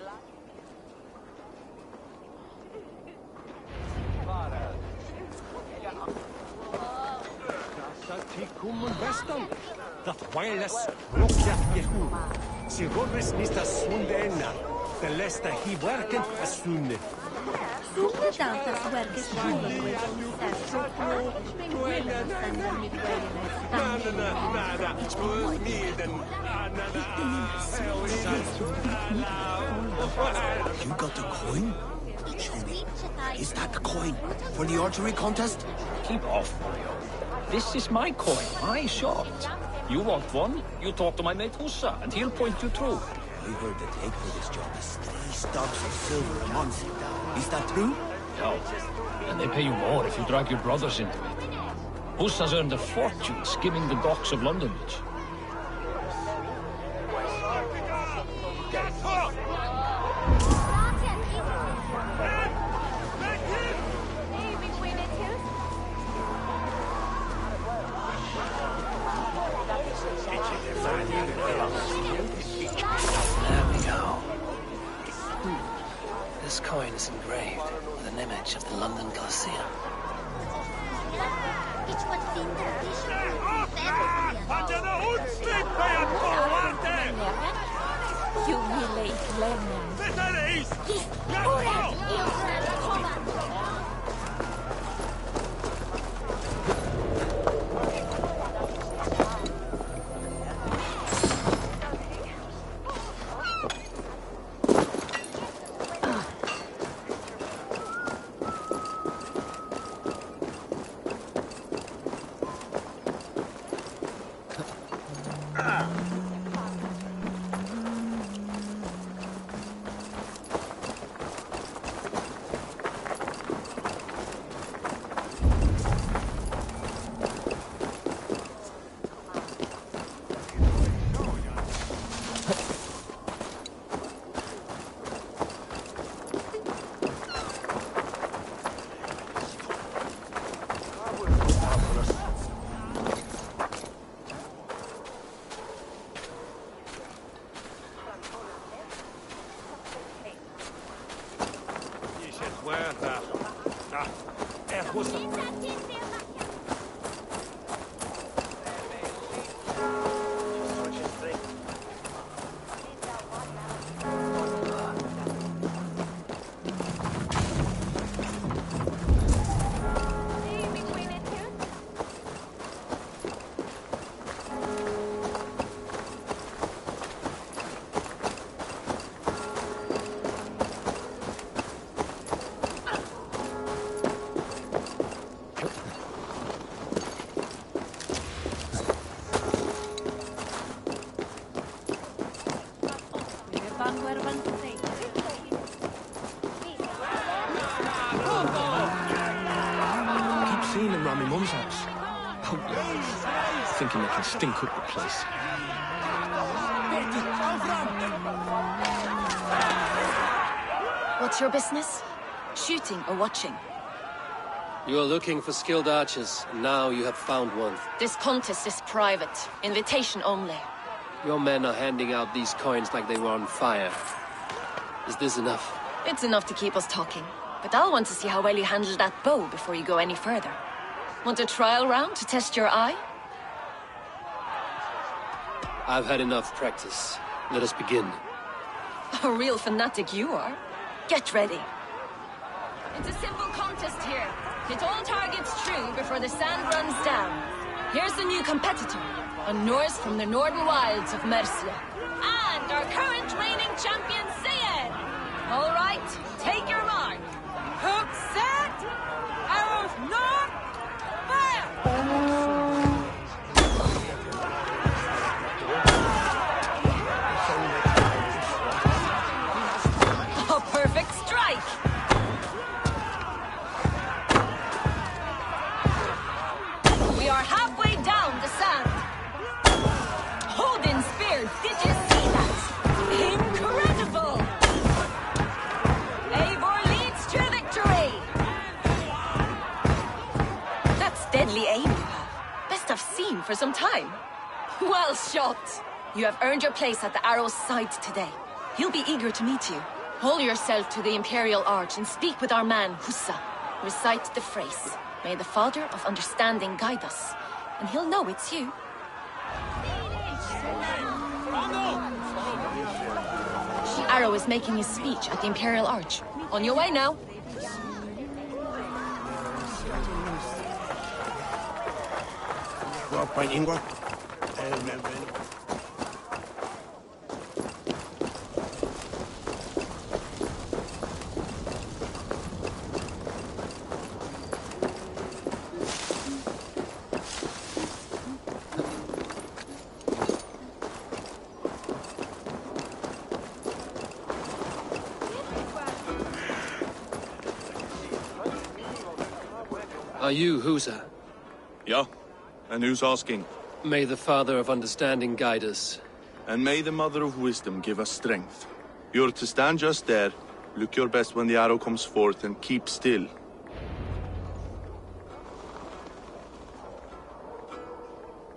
Dat wireless rockjat Jehu. Sigurris Mr. Sundenna. The Lesta he working as soon. You got the coin? Show me. Is that the coin for the archery contest? Keep off, Mario. This is my coin. I shot. You want one? You talk to my mate Hussa, and he'll point you through. I heard the take for this job is 3 stubs of silver a month. Is that true? No. And they pay you more if you drag your brothers into it. Hussa's earned a fortune skimming the docks of London Beach. There we go. This coin is engraved with an image of the London Colosseum. Seeing them round my mum's house. Thinking they can stink up the place. What's your business? Shooting or watching? You are looking for skilled archers, and now you have found one. This contest is private. Invitation only. Your men are handing out these coins like they were on fire. Is this enough? It's enough to keep us talking. But I'll want to see how well you handle that bow before you go any further. Want a trial round to test your eye? I've had enough practice. Let us begin. A real fanatic you are. Get ready. It's a simple contest here. Hit all targets true before the sand runs down. Here's the new competitor, a Norse from the northern wilds of Mercia. And our current reigning champion, Cyan. All right, take your mark. Hook set! Arrows not! Fire! A perfect strike! We are halfway down the sand. Odin spear, did you see that? Incredible! Eivor leads to victory! That's deadly aim you have. Best I've seen for some time. Well shot! You have earned your place at the arrow's side today. He'll be eager to meet you. Hold yourself to the Imperial Arch and speak with our man, Hussa. Recite the phrase. May the Father of Understanding guide us. And he'll know it's you. The arrow is making his speech at the Imperial Arch. On your way now. Are you Husa? Yeah, and who's asking? May the Father of Understanding guide us. And may the Mother of Wisdom give us strength. You're to stand just there, look your best when the arrow comes forth, and keep still.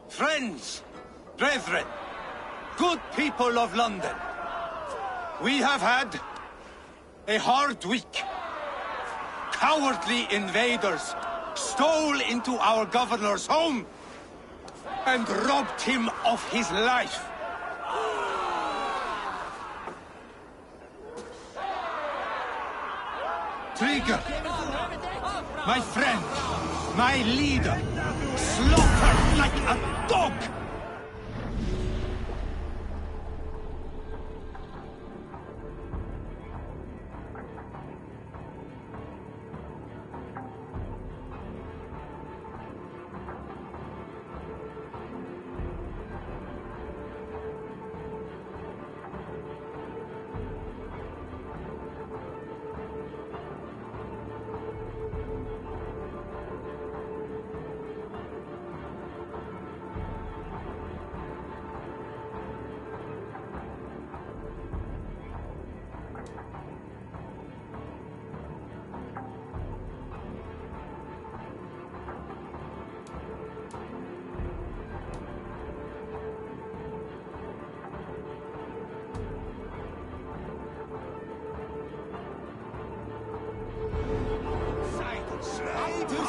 Friends, brethren, good people of London, we have had a hard week. Cowardly invaders stole into our governor's home and robbed him of his life. Trigger, my friend, my leader, slaughtered like a dog!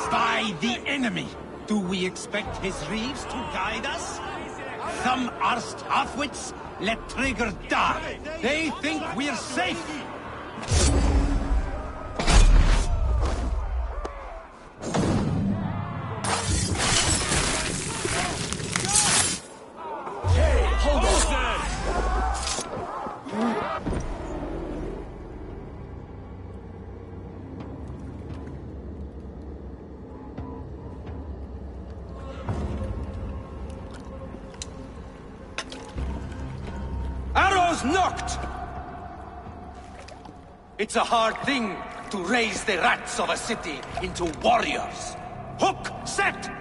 By the enemy! Do we expect his reeves to guide us? Some arsed halfwits let Trigger die. They think we're safe! Hey, hold on! Arrows knocked! It's a hard thing to raise the rats of a city into warriors. Hook set!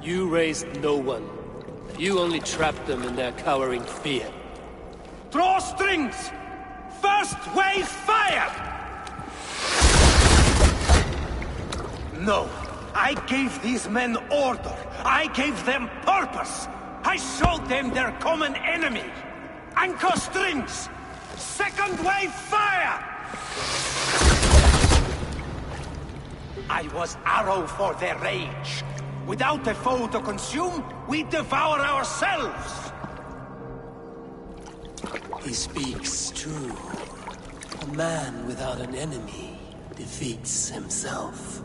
You raised no one. You only trapped them in their cowering fear. Draw strings! First wave fire! No, I gave these men order. I gave them purpose. I showed them their common enemy. Anchor strings! Second wave fire! I was arrow for their rage. Without a foe to consume, we devour ourselves! He speaks true. A man without an enemy defeats himself.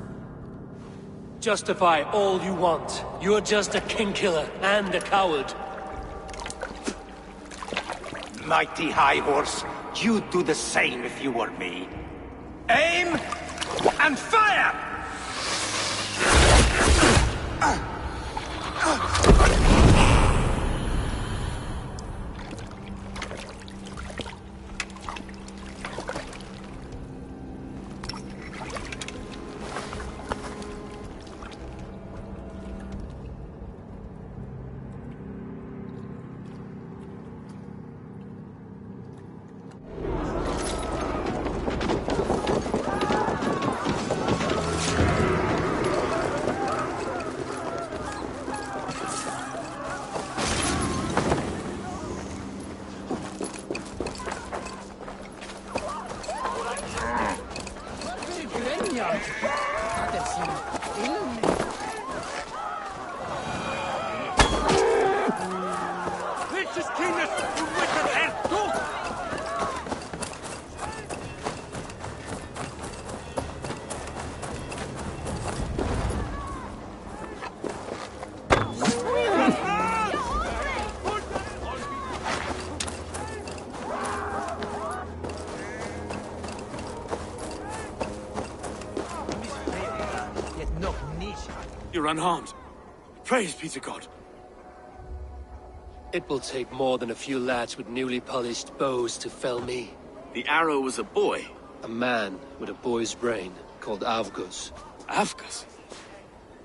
Justify all you want. You're just a king-killer and a coward. Mighty High Horse, you'd do the same if you were me. Aim and fire! You're unharmed. Praise be to God. It will take more than a few lads with newly polished bows to fell me. The arrow was a boy. A man with a boy's brain, called Avgus. Avgus?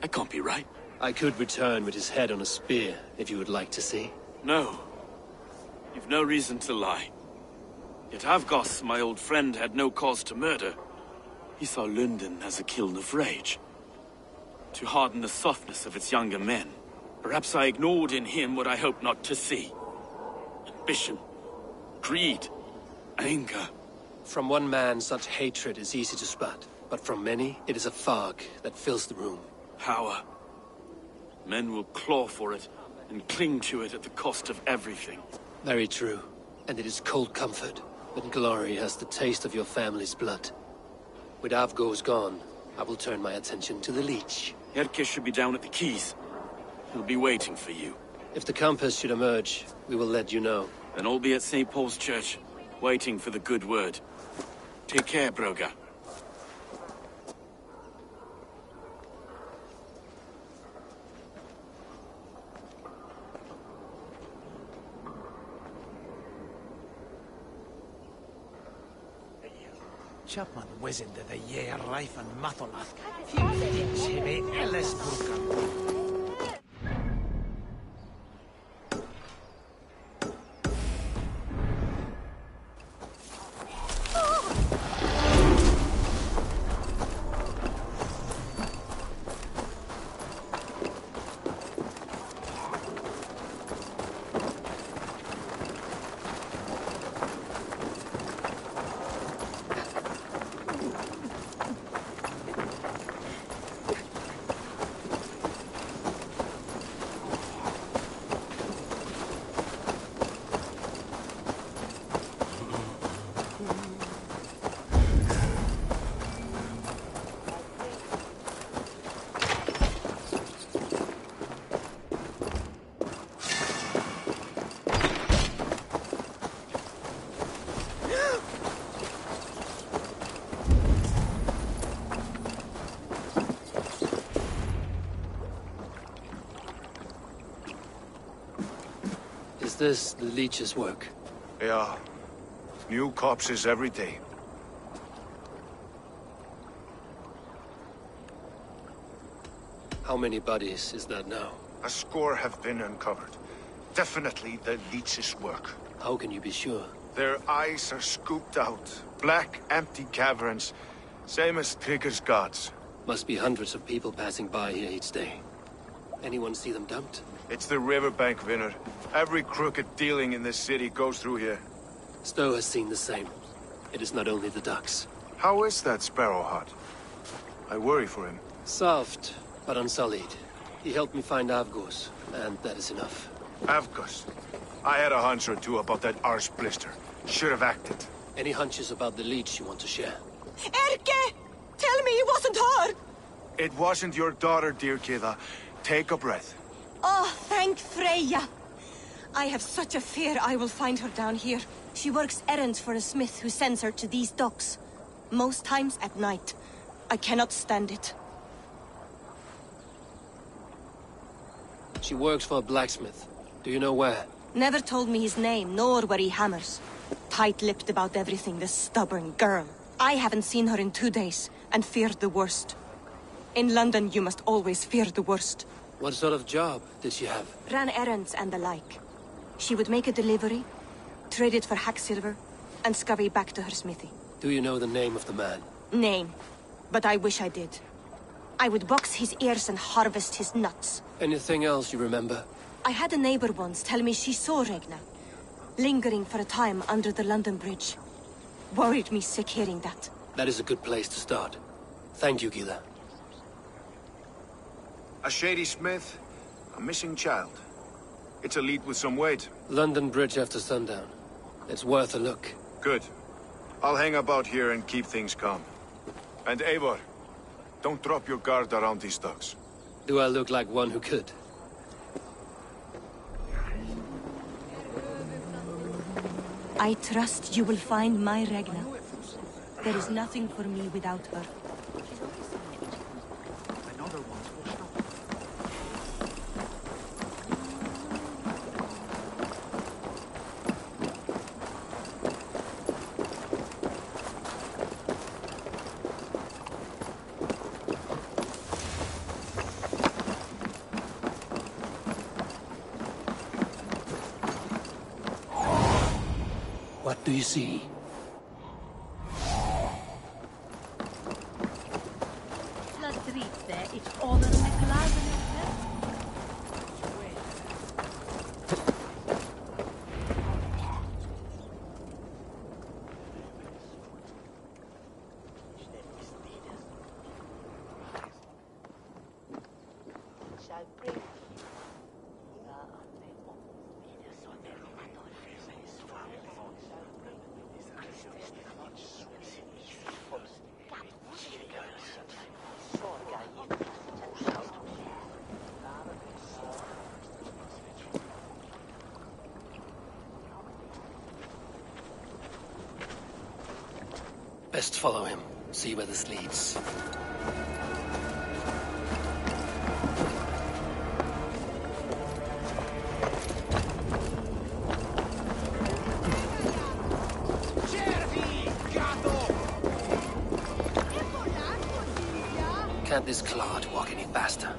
That can't be right. I could return with his head on a spear, if you would like to see. No. You've no reason to lie. Yet Avgos, my old friend, had no cause to murder. He saw London as a kiln of rage. To harden the softness of its younger men. Perhaps I ignored in him what I hoped not to see. Ambition, greed, anger. From one man, such hatred is easy to spot. But from many, it is a fog that fills the room. Power. Men will claw for it and cling to it at the cost of everything. Very true. And it is cold comfort when glory has the taste of your family's blood. With Avgos gone, I will turn my attention to the Leech. Erke should be down at the quays. He'll be waiting for you. If the compass should emerge, we will let you know. Then I'll be at St. Paul's Church, waiting for the good word. Take care, Broga. Chapman wizened the year rife and Matholath. He Ellis Burkan. Is this the Leech's work? Yeah. New corpses every day. How many bodies is that now? A score have been uncovered. Definitely the Leech's work. How can you be sure? Their eyes are scooped out. Black, empty caverns. Same as Trigger's gods. Must be hundreds of people passing by here each day. Anyone see them dumped? It's the riverbank, Vinner. Every crooked dealing in this city goes through here. Stowe has seen the same. It is not only the ducks. How is that sparrow hut? I worry for him. Soft, but unsullied. He helped me find Avgos, and that is enough. Avgos? I had a hunch or two about that arse blister. Should have acted. Any hunches about the leech you want to share? Erke! Tell me it wasn't her! It wasn't your daughter, dear Kida. Take a breath. Oh, thank Freya. I have such a fear I will find her down here. She works errands for a smith who sends her to these docks. Most times at night. I cannot stand it. She works for a blacksmith. Do you know where? Never told me his name, nor where he hammers. Tight-lipped about everything, the stubborn girl. I haven't seen her in 2 days, and feared the worst. In London, you must always fear the worst. What sort of job did she have? Ran errands and the like. She would make a delivery, trade it for hack silver, and scurry back to her smithy. Do you know the name of the man? Name. But I wish I did. I would box his ears and harvest his nuts. Anything else you remember? I had a neighbor once tell me she saw Regna, lingering for a time under the London Bridge. Worried me sick hearing that. That is a good place to start. Thank you, Gila. A shady smith, a missing child. It's a lead with some weight. London Bridge after sundown. It's worth a look. Good. I'll hang about here and keep things calm. And Eivor, don't drop your guard around these docks. Do I look like one who could? I trust you will find my Regna. There is nothing for me without her. What do you see? Best follow him. See where this leads. Can't this clod walk any faster?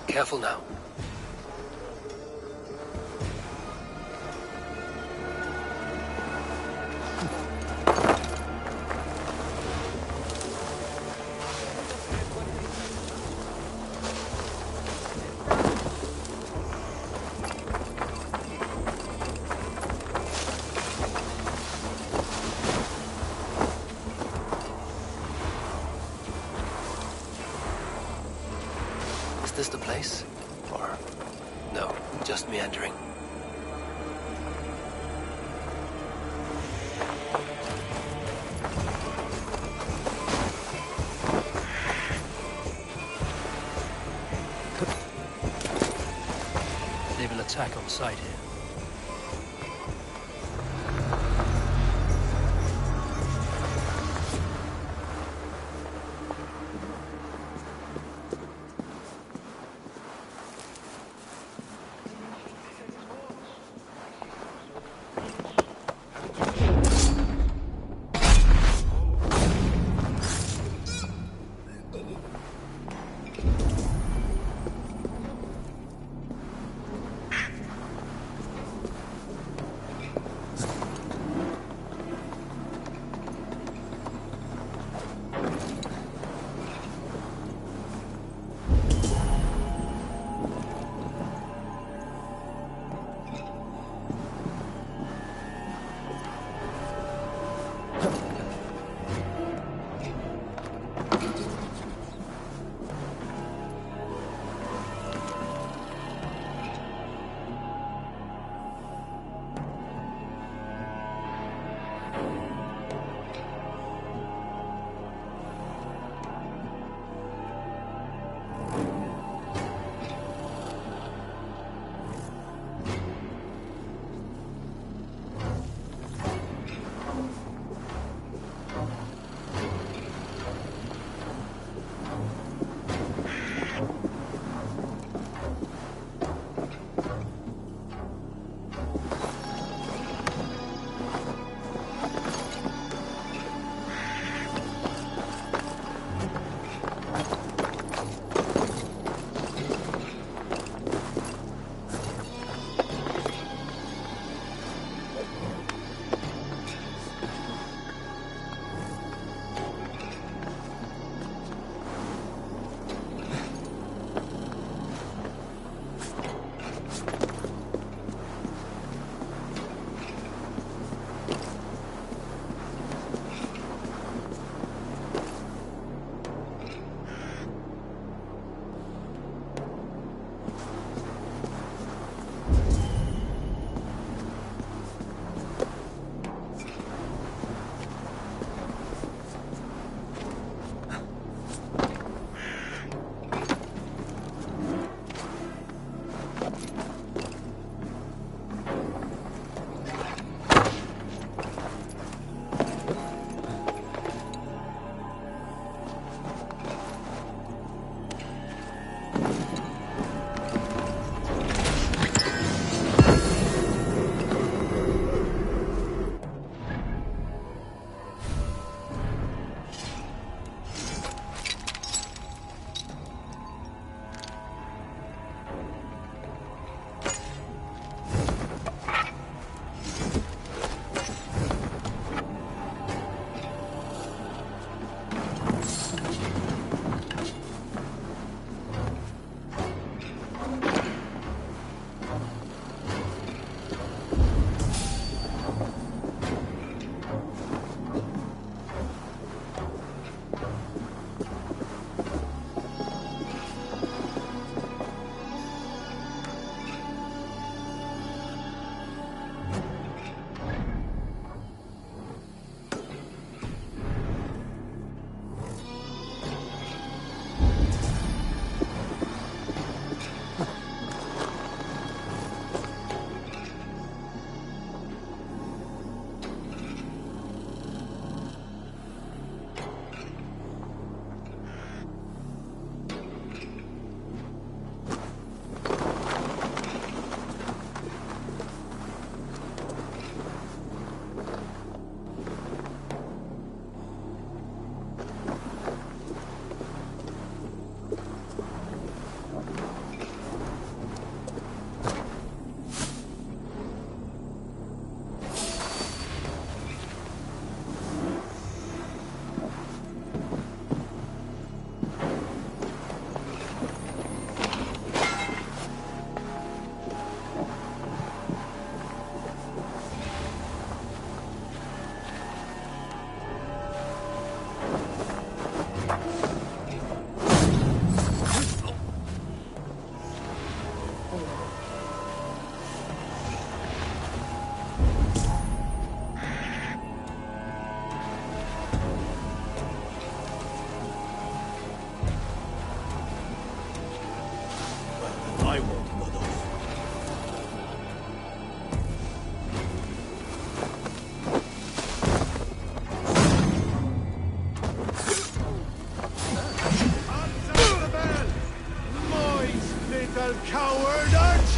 Careful now. Is this the place? Or... no, just meandering. They will attack on sight here.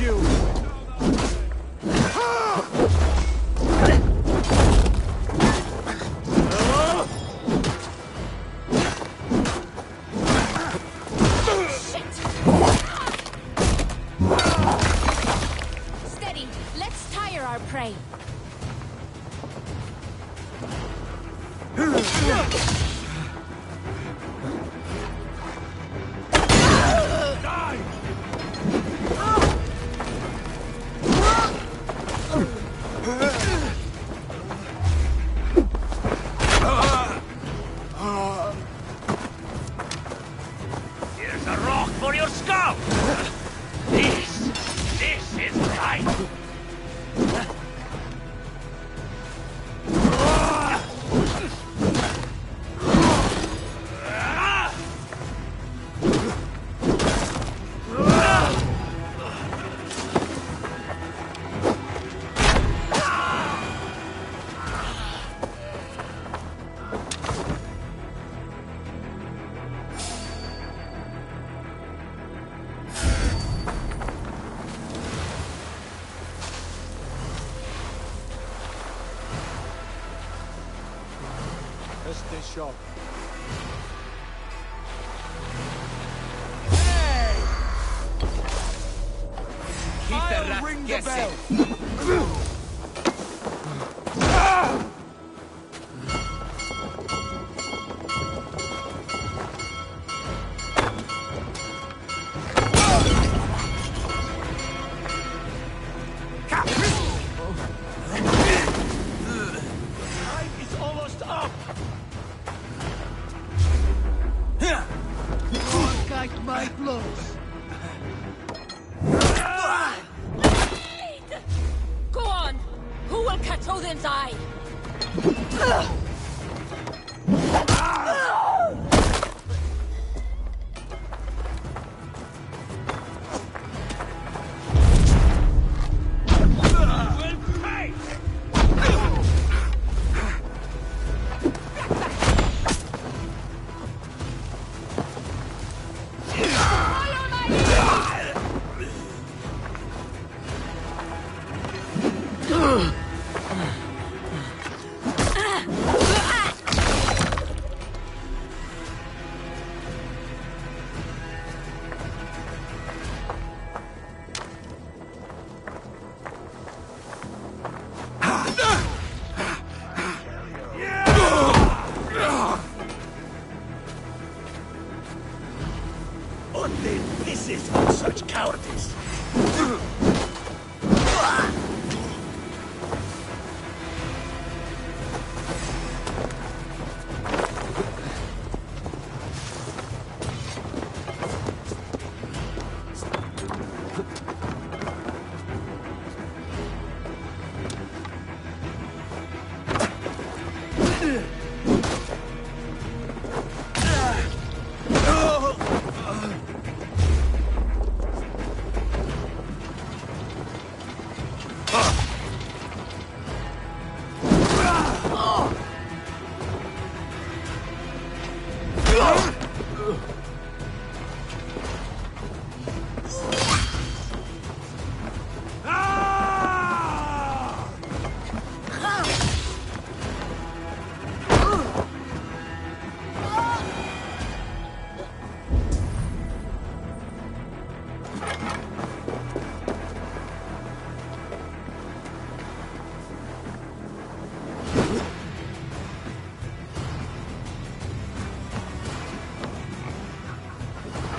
you! Steady. Let's tire our prey. Here's a rock for your skull! This is right! Stay sharp. Keep the I'll rat ring guessing. the bell. Time is almost up! Kijk my blows. Go on! Who will catch Odin's eye? This is for such cowardice.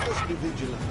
Just be vigilant.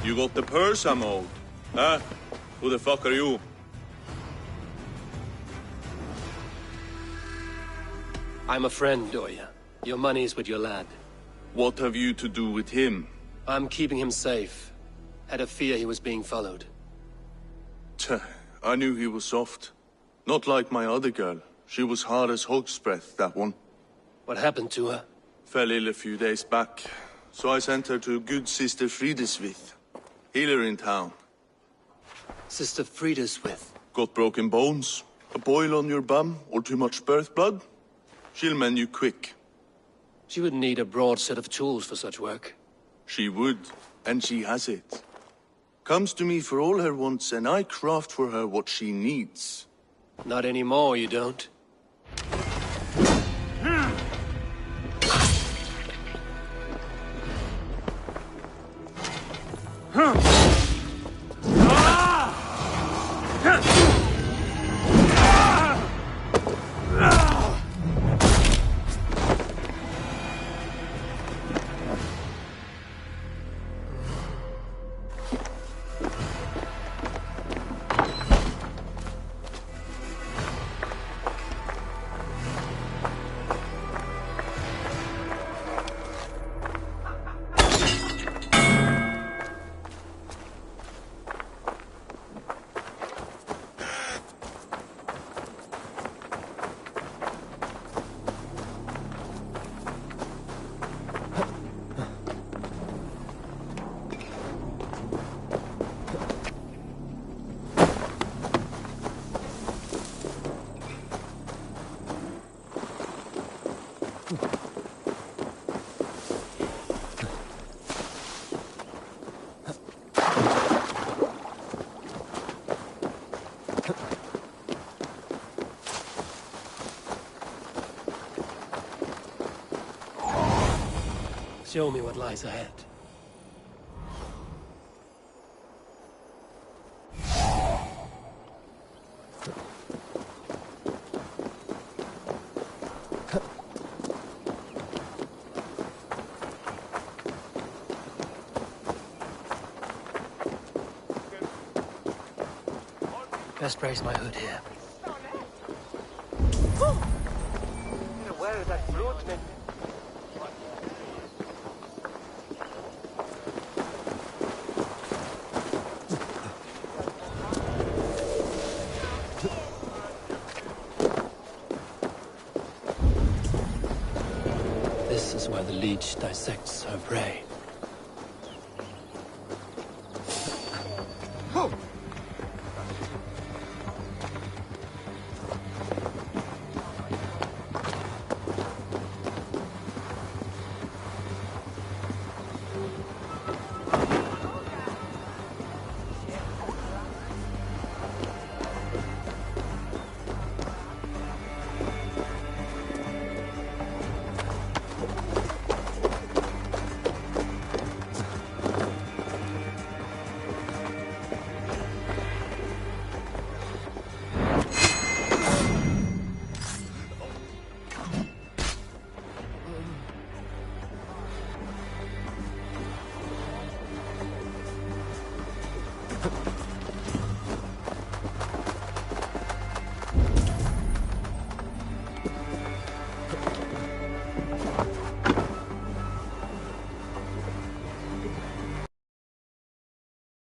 You got the purse I'm owed? Huh? Who the fuck are you? I'm a friend, Doya. Your money's with your lad. What have you to do with him? I'm keeping him safe. Had a fear he was being followed. Tch, I knew he was soft. Not like my other girl. She was hard as hog's breath, that one. What happened to her? Fell ill a few days back. So I sent her to good Sister Frideswith. Healer in town. Sister Frideswith? Got broken bones, a boil on your bum, or too much birth blood? She'll mend you quick. She would need a broad set of tools for such work. She would, and she has it. Comes to me for all her wants, and I craft for her what she needs. Not anymore, you don't. Show me what lies ahead. Best raise my hood here. Where is that fruit? This is where the leech dissects her prey.